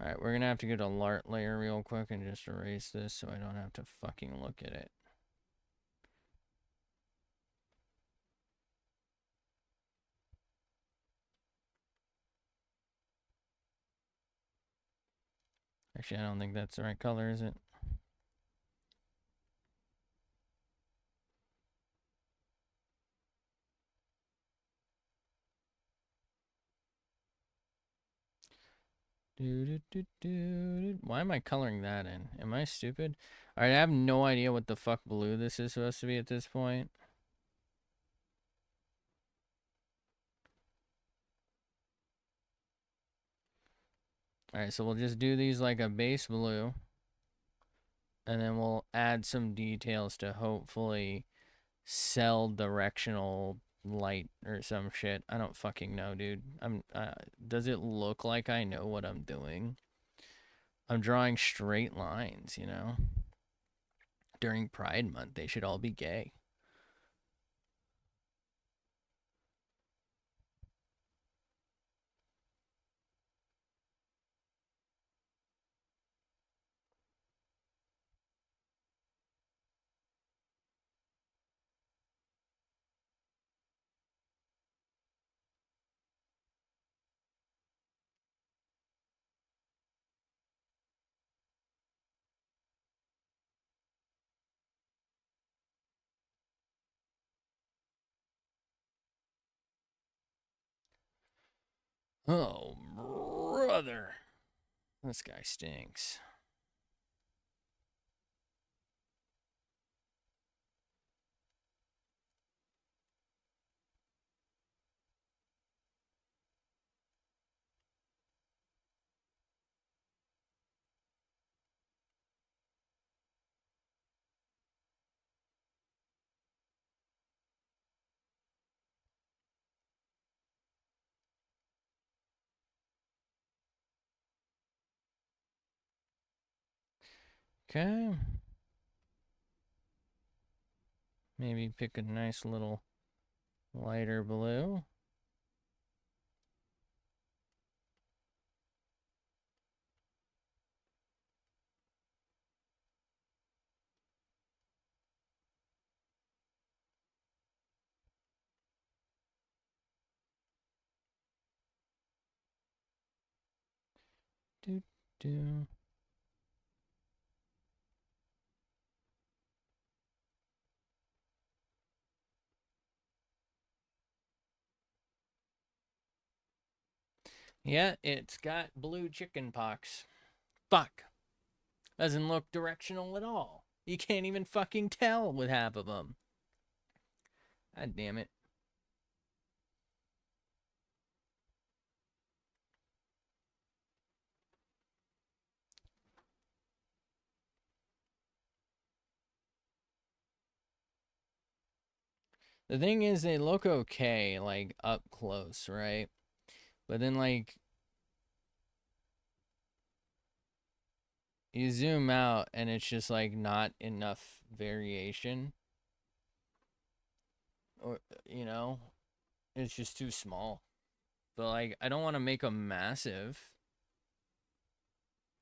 Alright, we're gonna have to go to Lart layer real quick and just erase this so I don't have to fucking look at it. Actually, I don't think that's the right color, is it? Why am I coloring that in? Am I stupid? Alright, I have no idea what the fuck blue this is supposed to be at this point. Alright, so we'll just do these like a base blue. And then we'll add some details to hopefully sell directional light or some shit. I don't fucking know, dude. Does it look like I know what I'm doing? I'm drawing straight lines, you know? During Pride Month, they should all be gay. Oh, brother. This guy stinks. Okay. Maybe pick a nice little lighter blue. Do, do. Yeah, it's got blue chicken pox. Fuck. Doesn't look directional at all. You can't even fucking tell with half of them. God damn it. The thing is, they look okay, like, up close, right? But then, like, you zoom out and it's just, like, not enough variation. Or, you know, it's just too small. But, like, I don't want to make them massive.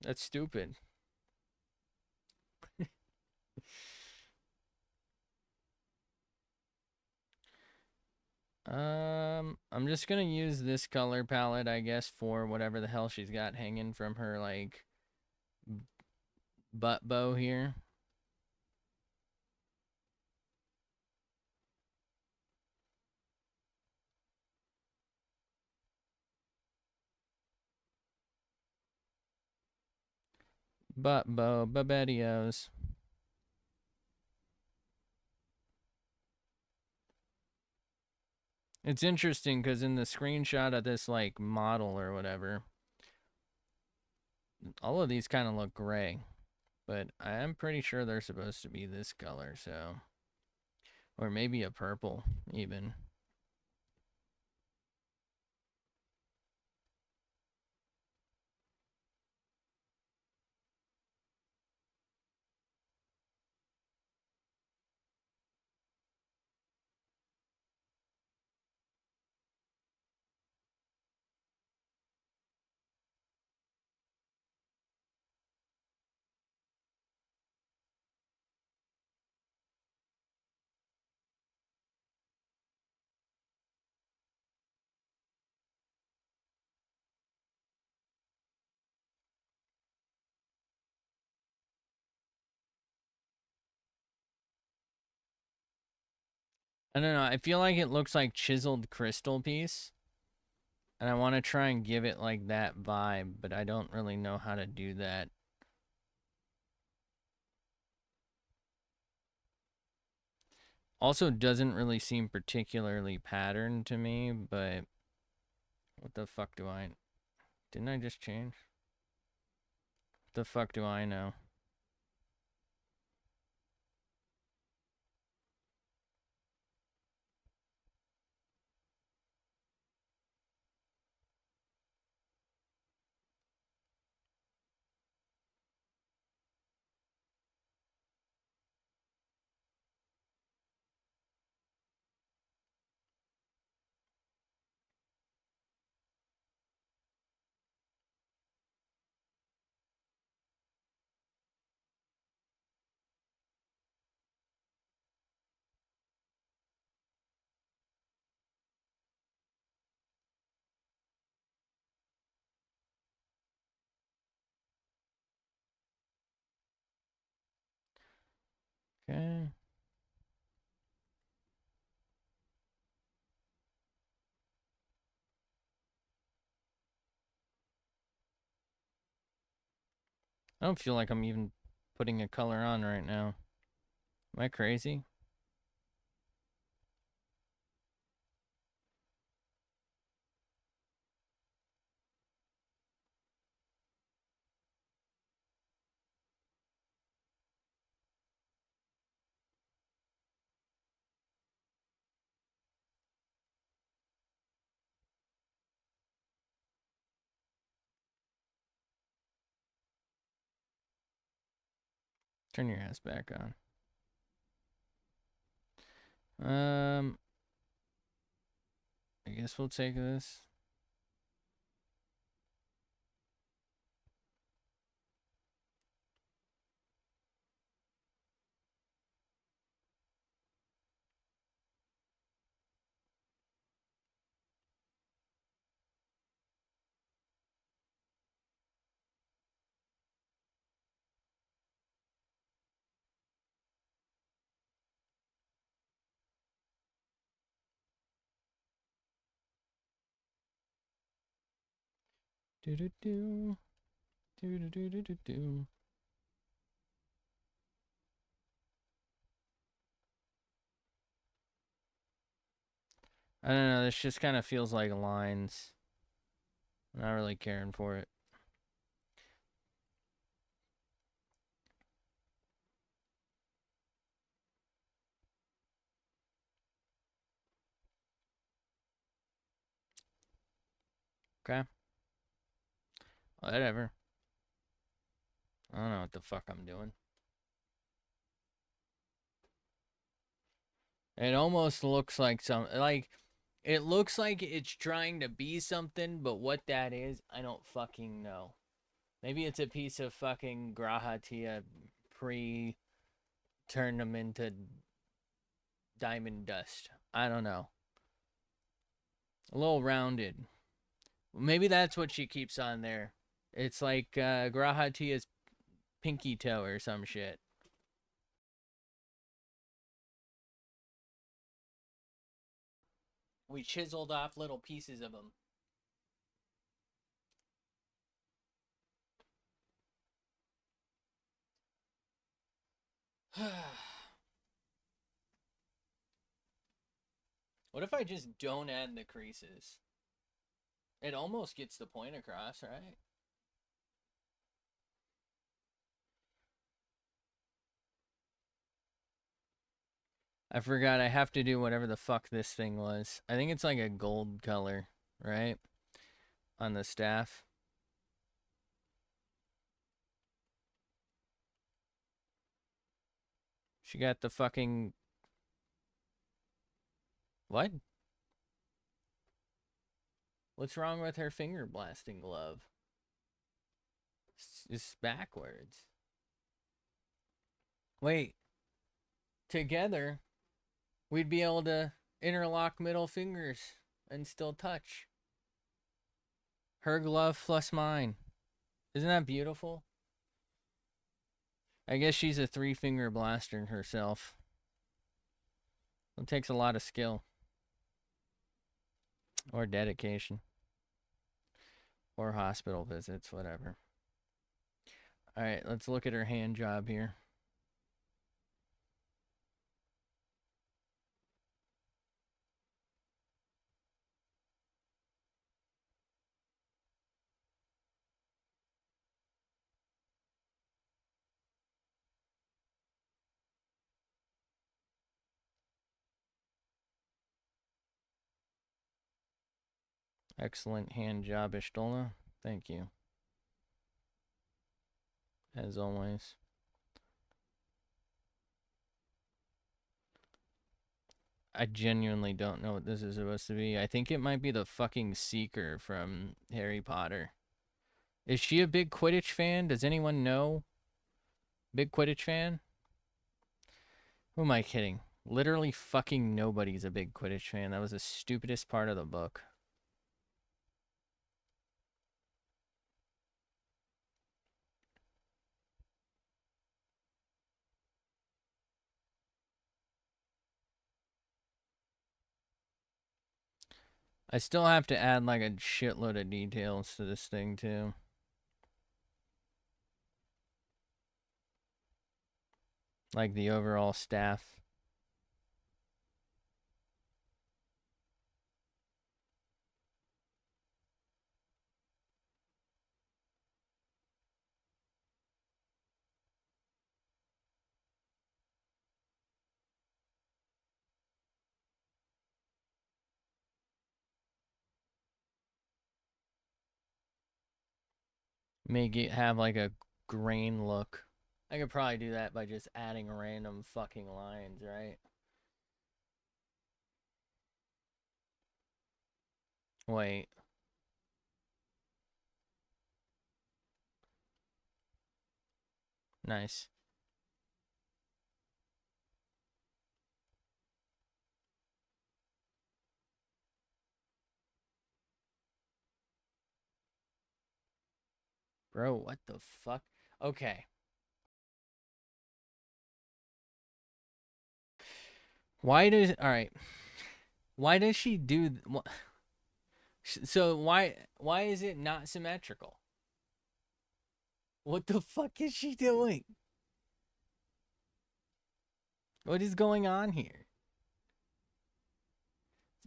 That's stupid. I'm just gonna use this color palette, I guess, for whatever the hell she's got hanging from her, like, butt bow here. Butt bow, babettios. It's interesting because in the screenshot of this, like, model or whatever, all of these kind of look gray. But I am pretty sure they're supposed to be this color, so. Or maybe a purple, even. I don't know. I feel like it looks like chiseled crystal piece. And I want to try and give it like that vibe, but I don't really know how to do that. Also doesn't really seem particularly patterned to me, but what the fuck do I... Didn't I just change? What the fuck do I know? Okay. I don't feel like I'm even putting a color on right now. Am I crazy? Turn your ass back on. I guess we'll take this. Do do do. Do do do do do do. I don't know, this just kind of feels like lines. I'm not really caring for it. Okay. Whatever. I don't know what the fuck I'm doing. It almost looks like it looks like it's trying to be something, but what that is, I don't fucking know. Maybe it's a piece of fucking Grahatia turned them into diamond dust. I don't know. A little rounded. Maybe that's what she keeps on there. It's like Grahatia's pinky toe or some shit. We chiseled off little pieces of them. What if I just don't add the creases? It almost gets the point across, right? I forgot I have to do whatever the fuck this thing was. I think it's like a gold color, right? On the staff. She got the fucking... What? What's wrong with her finger blasting glove? It's backwards. Wait. Together, we'd be able to interlock middle fingers and still touch. Her glove plus mine. Isn't that beautiful? I guess she's a 3-finger blaster herself. It takes a lot of skill. Or dedication. Or hospital visits, whatever. Alright, let's look at her hand job here. Excellent hand job, Ishtola. Thank you. As always. I genuinely don't know what this is supposed to be. I think it might be the fucking Seeker from Harry Potter. Is she a big Quidditch fan? Does anyone know? Big Quidditch fan? Who am I kidding? Literally fucking nobody's a big Quidditch fan. That was the stupidest part of the book. I still have to add like a shitload of details to this thing too. Like the overall staff. Make it have like a grain look. I could probably do that by just adding random fucking lines, right? Wait. Nice. Bro, what the fuck? Okay. Why does... Alright. Why does she do... So why is it not symmetrical? What the fuck is she doing? What is going on here?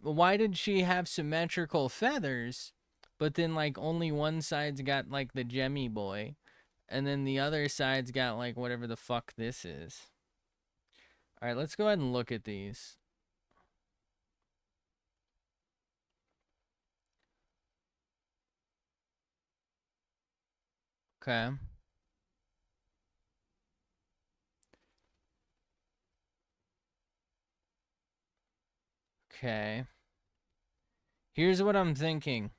Why did she have symmetrical feathers, but then like only one side's got like the Gemmy boy, and then the other side's got like whatever the fuck this is? All right, let's go ahead and look at these. Okay. Okay. Here's what I'm thinking.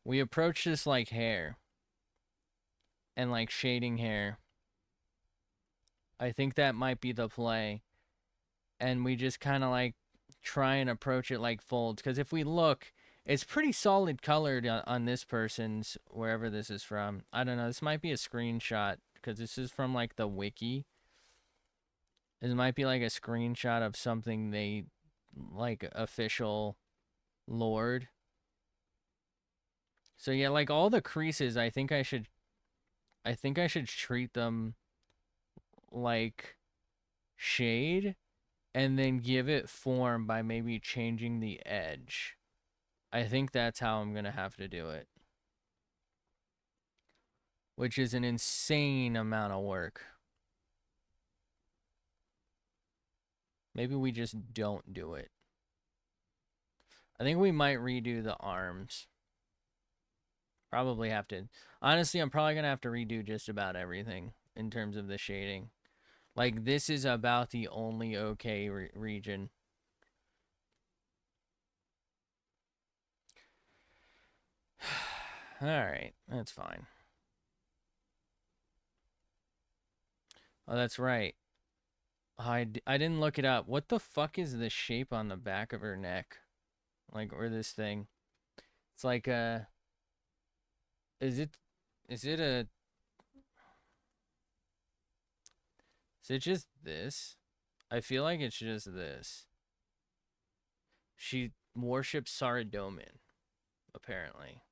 We approach this like hair and like shading hair. I think that might be the play. And we just kind of like try and approach it like folds. Because if we look, it's pretty solid colored on this person's, wherever this is from. I don't know. This might be a screenshot because this is from like the wiki. This might be like a screenshot of something they like official lord. So yeah, like all the creases, I think I should treat them like shade and then give it form by maybe changing the edge. I think that's how I'm going to have to do it, which is an insane amount of work. Maybe we just don't do it. I think we might redo the arms. Probably have to. Honestly, I'm probably going to have to redo just about everything in terms of the shading. Like, this is about the only okay region. Alright, that's fine. Oh, that's right. I didn't look it up. What the fuck is the shape on the back of her neck? Like, or this thing? It's like a... Is it... Is it a... Is it just this? I feel like it's just this. She worships Saradomin, apparently.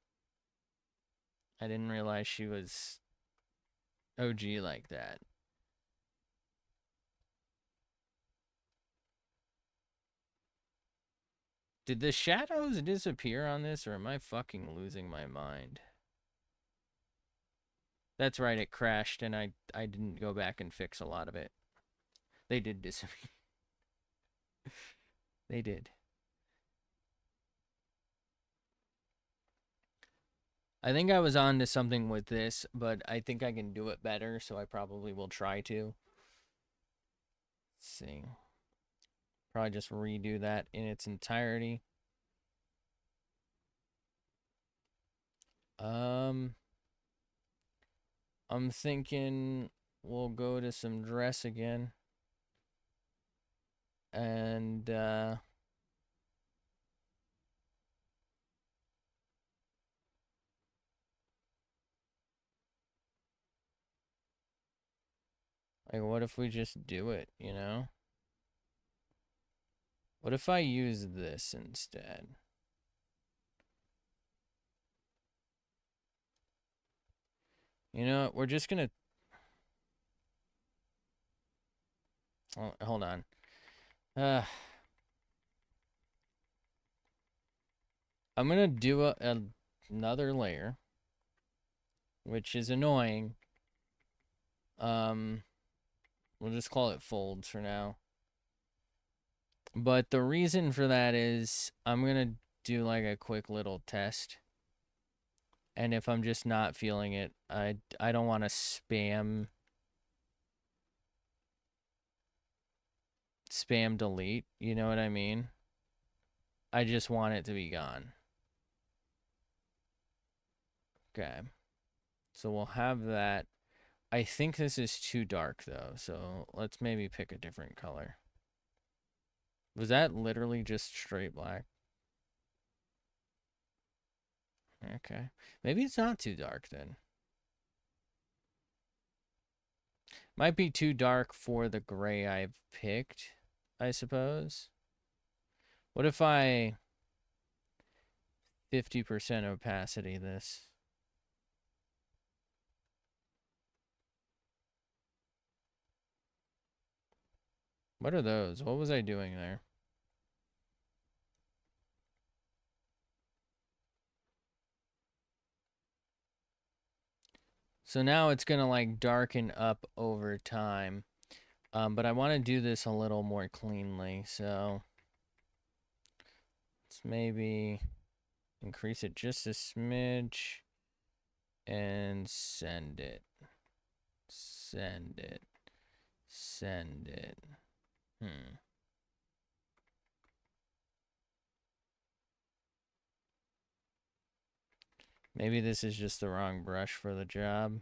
I didn't realize she was OG like that. Did the shadows disappear on this, or am I fucking losing my mind? That's right, it crashed, and I didn't go back and fix a lot of it. They did disappear. They did. I think I was on to something with this, but I think I can do it better, so I probably will try to. Let's see. Probably just redo that in its entirety. I'm thinking we'll go to some dress again. And like, what if we just do it, you know? What if I use this instead? You know, we're just gonna... Oh, hold on. I'm gonna do another layer, which is annoying. We'll just call it folds for now. But the reason for that is I'm gonna do like a quick little test. And if I'm just not feeling it, I don't want to spam delete, you know what I mean? I just want it to be gone. Okay. So we'll have that. I think this is too dark though, so let's maybe pick a different color. Was that literally just straight black? Okay. Maybe it's not too dark then. Might be too dark for the gray I've picked, I suppose. What if I 50% opacity this. What are those? What was I doing there? So now it's gonna like darken up over time. But I want to do this a little more cleanly, so let's maybe increase it just a smidge and send it. Send it. Send it. Maybe this is just the wrong brush for the job.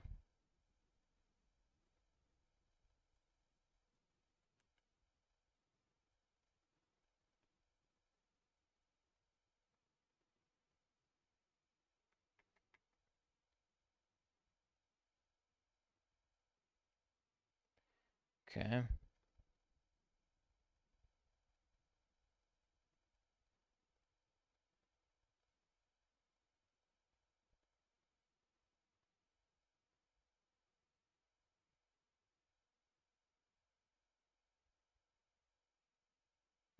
Okay.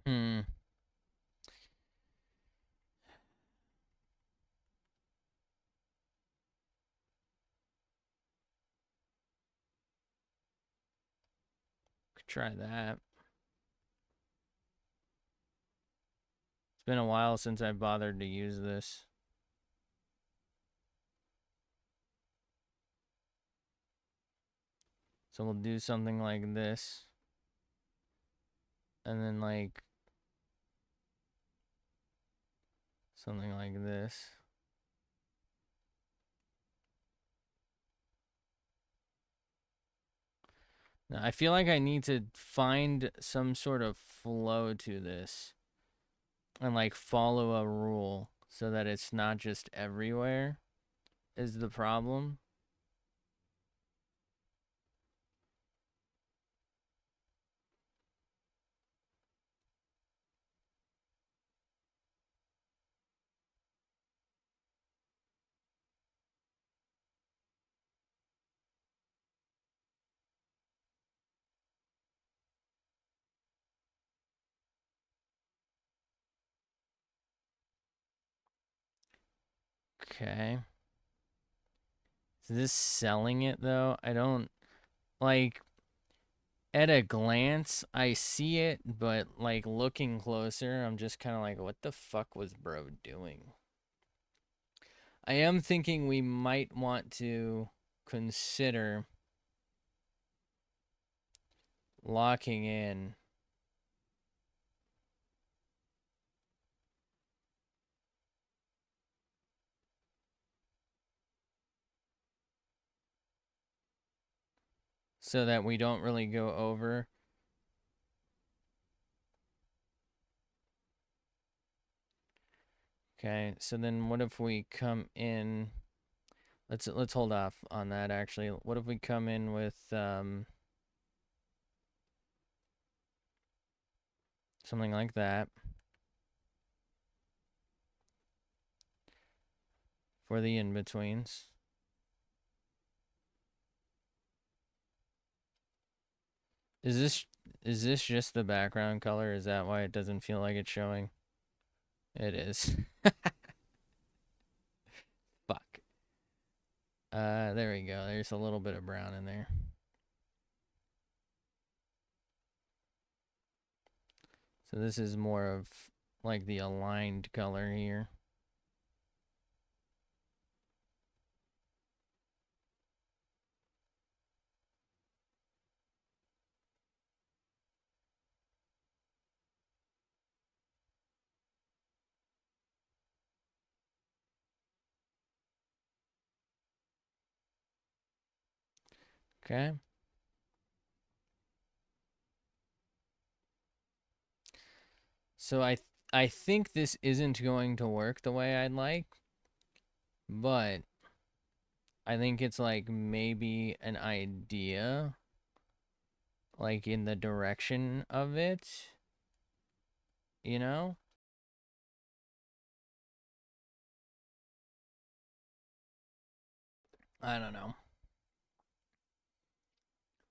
Hmm. Could try that. It's been a while since I bothered to use this. So we'll do something like this. And then like something like this. Now, I feel like I need to find some sort of flow to this and like follow a rule so that it's not just everywhere is the problem. Okay. Is this selling it though? I don't like at a glance I see it, but like looking closer, I'm just kind of like, what the fuck was bro doing? I am thinking we might want to consider locking in so that we don't really go over. Okay, so then what if we come in? Let's hold off on that actually. What if we come in with something like that for the in-betweens? Is this just the background color? Is that why it doesn't feel like it's showing? It is. Fuck. There we go. There's a little bit of brown in there. So this is more of like the aligned color here. Okay. So I think this isn't going to work the way I'd like, but I think it's like maybe an idea, like in the direction of it, you know? I don't know.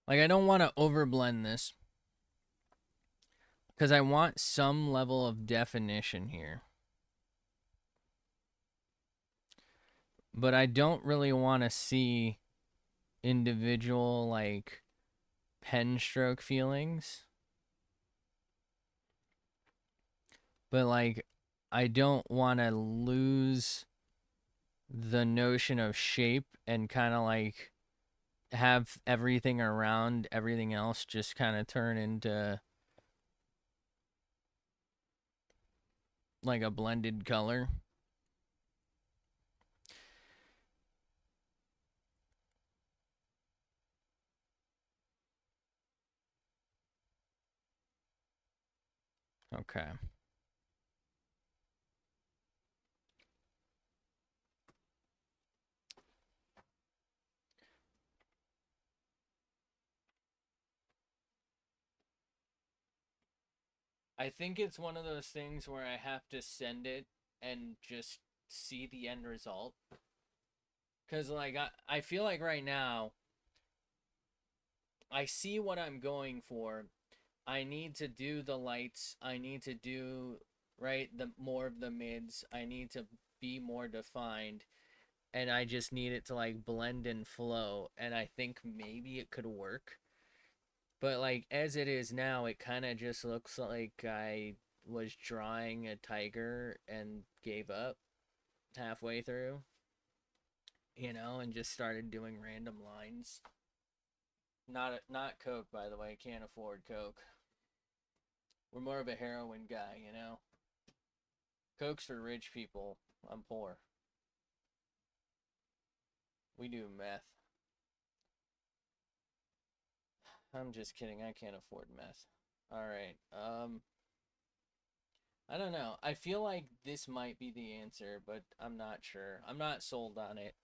Like, I don't want to overblend this because I want some level of definition here. But I don't really want to see individual, like, pen stroke feelings. But, like, I don't want to lose the notion of shape and kind of, like, have everything around everything else just kind of turn into, like, a blended color. Okay. I think it's one of those things where I have to send it and just see the end result. Because, like, I feel like right now, I see what I'm going for. I need to do the lights. I need to do, right, the more of the mids. I need to be more defined. And I just need it to, like, blend and flow. And I think maybe it could work. But, like, as it is now, it kind of just looks like I was drawing a tiger and gave up halfway through, and just started doing random lines. Not Coke, by the way. Can't afford Coke. We're more of a heroin guy. Coke's for rich people. I'm poor. We do meth. I'm just kidding. I can't afford meth. All right. I don't know. I feel like this might be the answer, but I'm not sure. I'm not sold on it.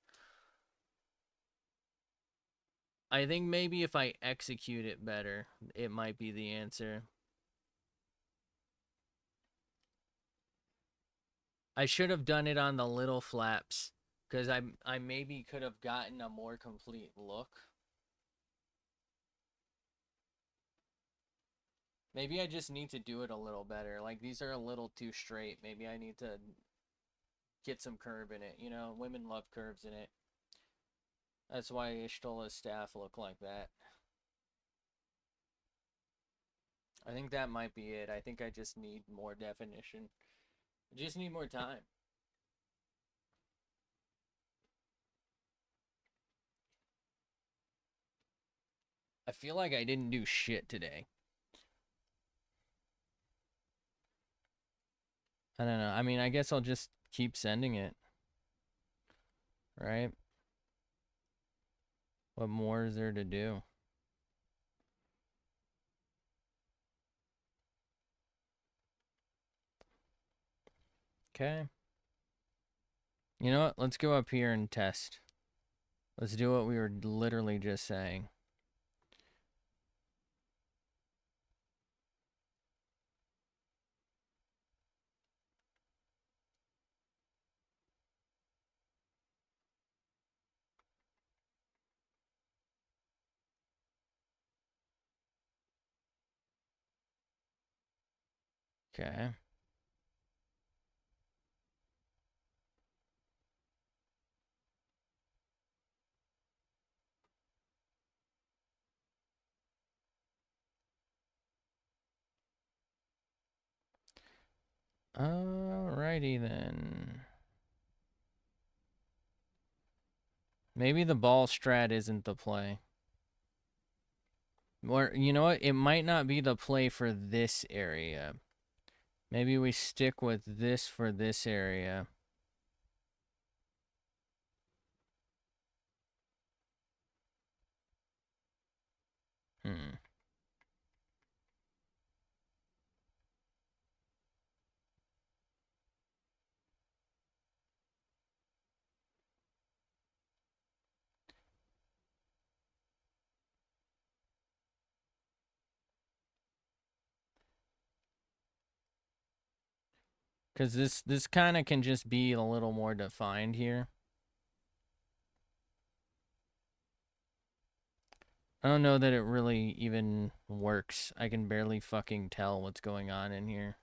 I think maybe if I execute it better, it might be the answer. I should have done it on the little flaps because I maybe could have gotten a more complete look. Maybe I just need to do it a little better. Like, these are a little too straight. Maybe I need to get some curve in it. Women love curves in it. That's why Ishtola's staff look like that. I think that might be it. I think I just need more definition. I just need more time. I feel like I didn't do shit today. I don't know. I mean, I guess I'll just keep sending it, right? What more is there to do? Okay. You know what? Let's go up here and test. Let's do what we were literally just saying. Okay. Alrighty then. Maybe the ball strat isn't the play. Or, you know what? It might not be the play for this area. Maybe we stick with this for this area. Hmm. Because this kind of can just be a little more defined here. I don't know that it really even works. I can barely fucking tell what's going on in here.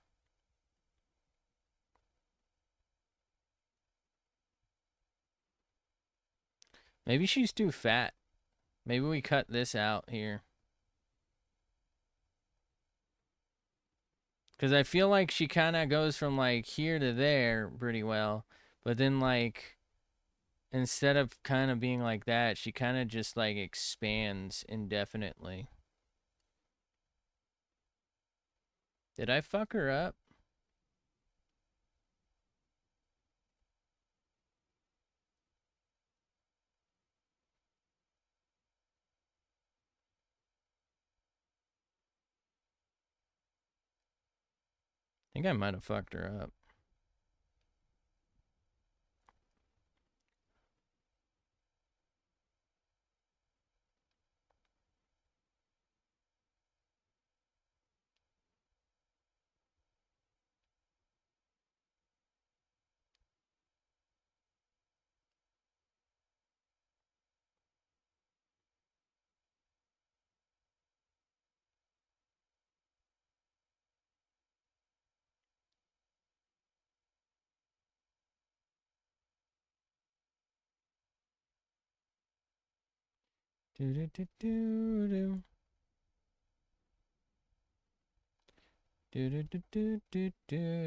Maybe she's too fat. Maybe we cut this out here. Because I feel like she kind of goes from like here to there pretty well. But then like instead of kind of being like that, she kind of just like expands indefinitely. Did I fuck her up? I think I might have fucked her up. Do do do do do. Do do do do do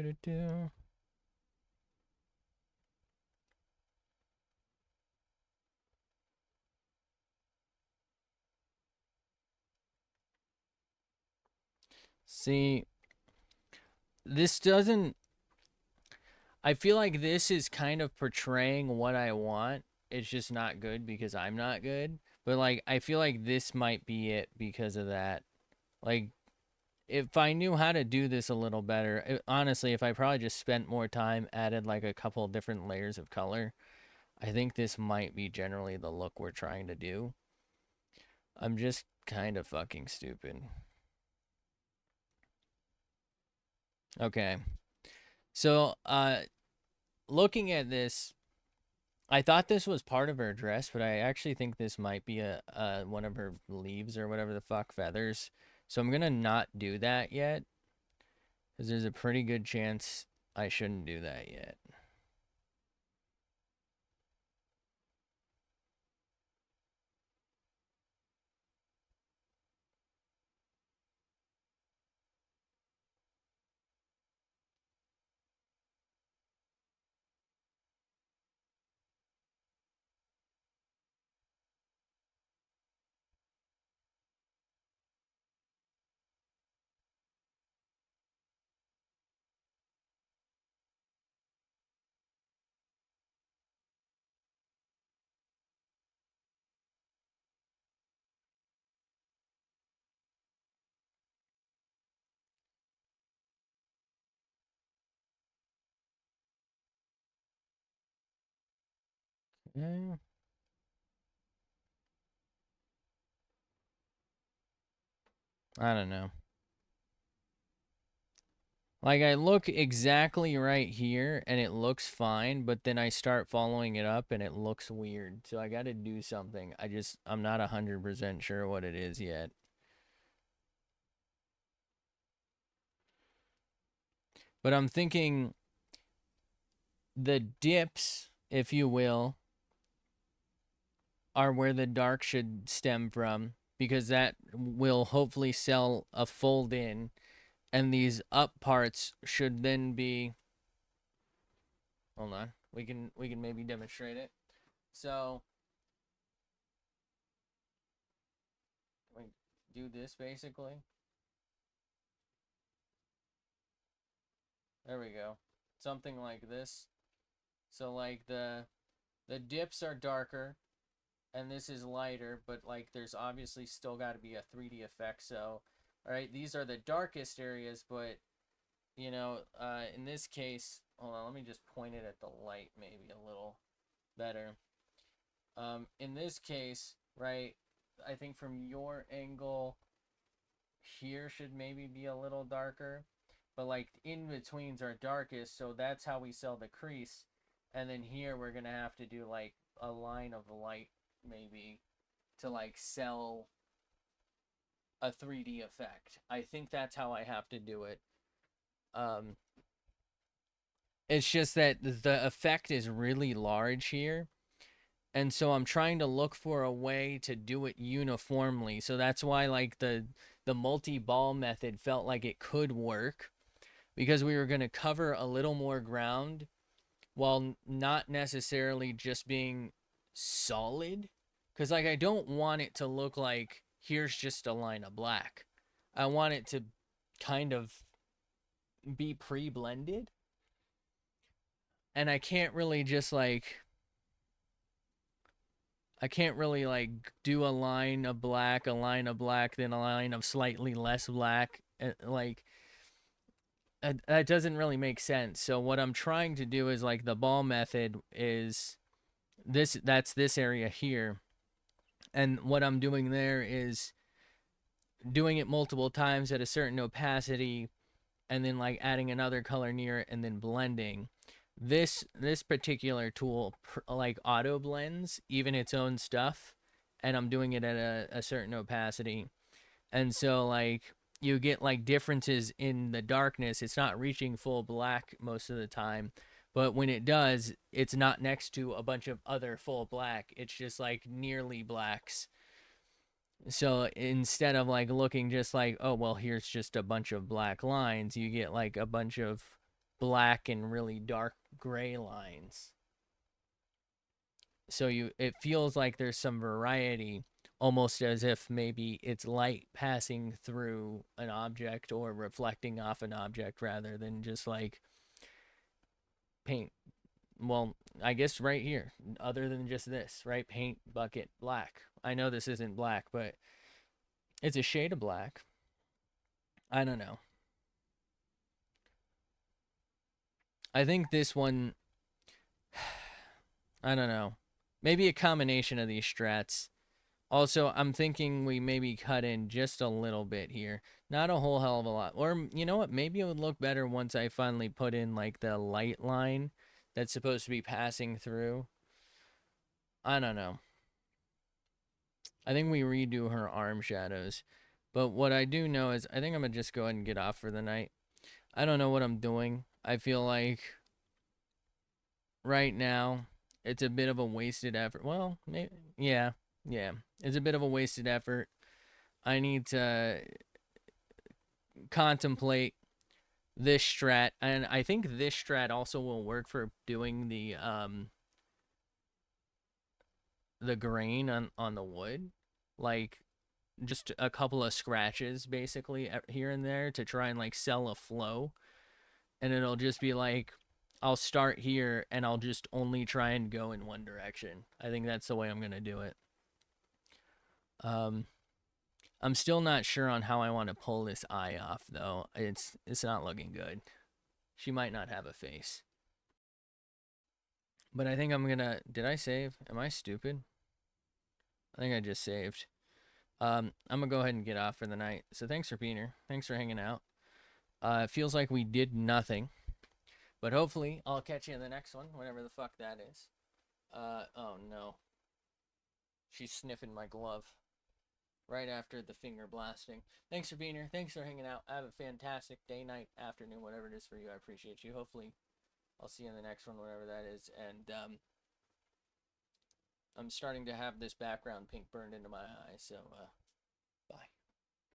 do do. See, this doesn't. I feel like this is kind of portraying what I want. It's just not good because I'm not good. But like, I feel like this might be it because of that. Like, if I knew how to do this a little better, honestly, if I probably just spent more time, added like a couple different layers of color, I think this might be generally the look we're trying to do. I'm just kind of fucking stupid. Okay. So, looking at this, I thought this was part of her dress, but I actually think this might be a one of her leaves or whatever the fuck, feathers. So I'm gonna not do that yet, because there's a pretty good chance I shouldn't do that yet. Eh, I don't know. Like I look exactly right here and it looks fine, but then I start following it up and it looks weird. So I got to do something. I'm not 100% sure what it is yet. But I'm thinking the dips, if you will, are where the dark should stem from because that will hopefully sell a fold in, and these up parts should then be, hold on, we can maybe demonstrate it. So we do this basically. There we go. Something like this. So like the dips are darker and this is lighter, but like there's obviously still got to be a 3D effect. So all right, these are the darkest areas, but you know, in this case, hold on, let me just point it at the light maybe a little better. In this case, right, I think from your angle here should maybe be a little darker, but like in betweens are darkest, so that's how we sell the crease. And then here we're gonna have to do like a line of light maybe to like sell a 3D effect. I think that's how I have to do it. Um, it's just that the effect is really large here. And so I'm trying to look for a way to do it uniformly. So that's why like the multi-ball method felt like it could work, because we were going to cover a little more ground while not necessarily just being solid. Because like I don't want it to look like here's just a line of black. I want it to kind of be pre-blended. And I can't really just like I can't really like do a line of black, then a line of slightly less black. Like that doesn't really make sense. So what I'm trying to do is like the ball method is that's this area here. And what I'm doing there is doing it multiple times at a certain opacity, and then like adding another color near it and then blending. This particular tool like auto blends even its own stuff, and I'm doing it at a certain opacity. And so like you get like differences in the darkness. It's not reaching full black most of the time, but when it does, it's not next to a bunch of other full black. It's just like nearly blacks. So instead of like looking just like, oh well, here's just a bunch of black lines, you get like a bunch of black and really dark gray lines. So it feels like there's some variety, almost as if maybe it's light passing through an object or reflecting off an object rather than just like paint. Well, I guess right here, other than just this, right? Paint bucket black. I know this isn't black, but it's a shade of black. I don't know. I think this one, I don't know. Maybe a combination of these strats. Also, I'm thinking we maybe cut in just a little bit here. Not a whole hell of a lot. Or, you know what? Maybe it would look better once I finally put in, like, the light line that's supposed to be passing through. I don't know. I think we redo her arm shadows. But what I do know is I think I'm going to just go ahead and get off for the night. I don't know what I'm doing. I feel like right now it's a bit of a wasted effort. Well, maybe, yeah. It's a bit of a wasted effort. I need to contemplate this strat, and I think this strat also will work for doing the grain on the wood, like just a couple of scratches basically here and there to try and like sell a flow. And it'll just be like I'll start here and I'll just only try and go in one direction. I think that's the way I'm gonna do it. I'm still not sure on how I want to pull this eye off though. It's not looking good. She might not have a face. But I think I'm gonna. Did I save? Am I stupid? I think I just saved. I'm gonna go ahead and get off for the night. So thanks for being here. Thanks for hanging out. It feels like we did nothing, but hopefully I'll catch you in the next one, whatever the fuck that is. Oh no. She's sniffing my glove right after the finger blasting. Thanks for being here. Thanks for hanging out. Have a fantastic day, night, afternoon, whatever it is for you. I appreciate you. Hopefully I'll see you in the next one, whatever that is. And I'm starting to have this background pink burned into my eye, so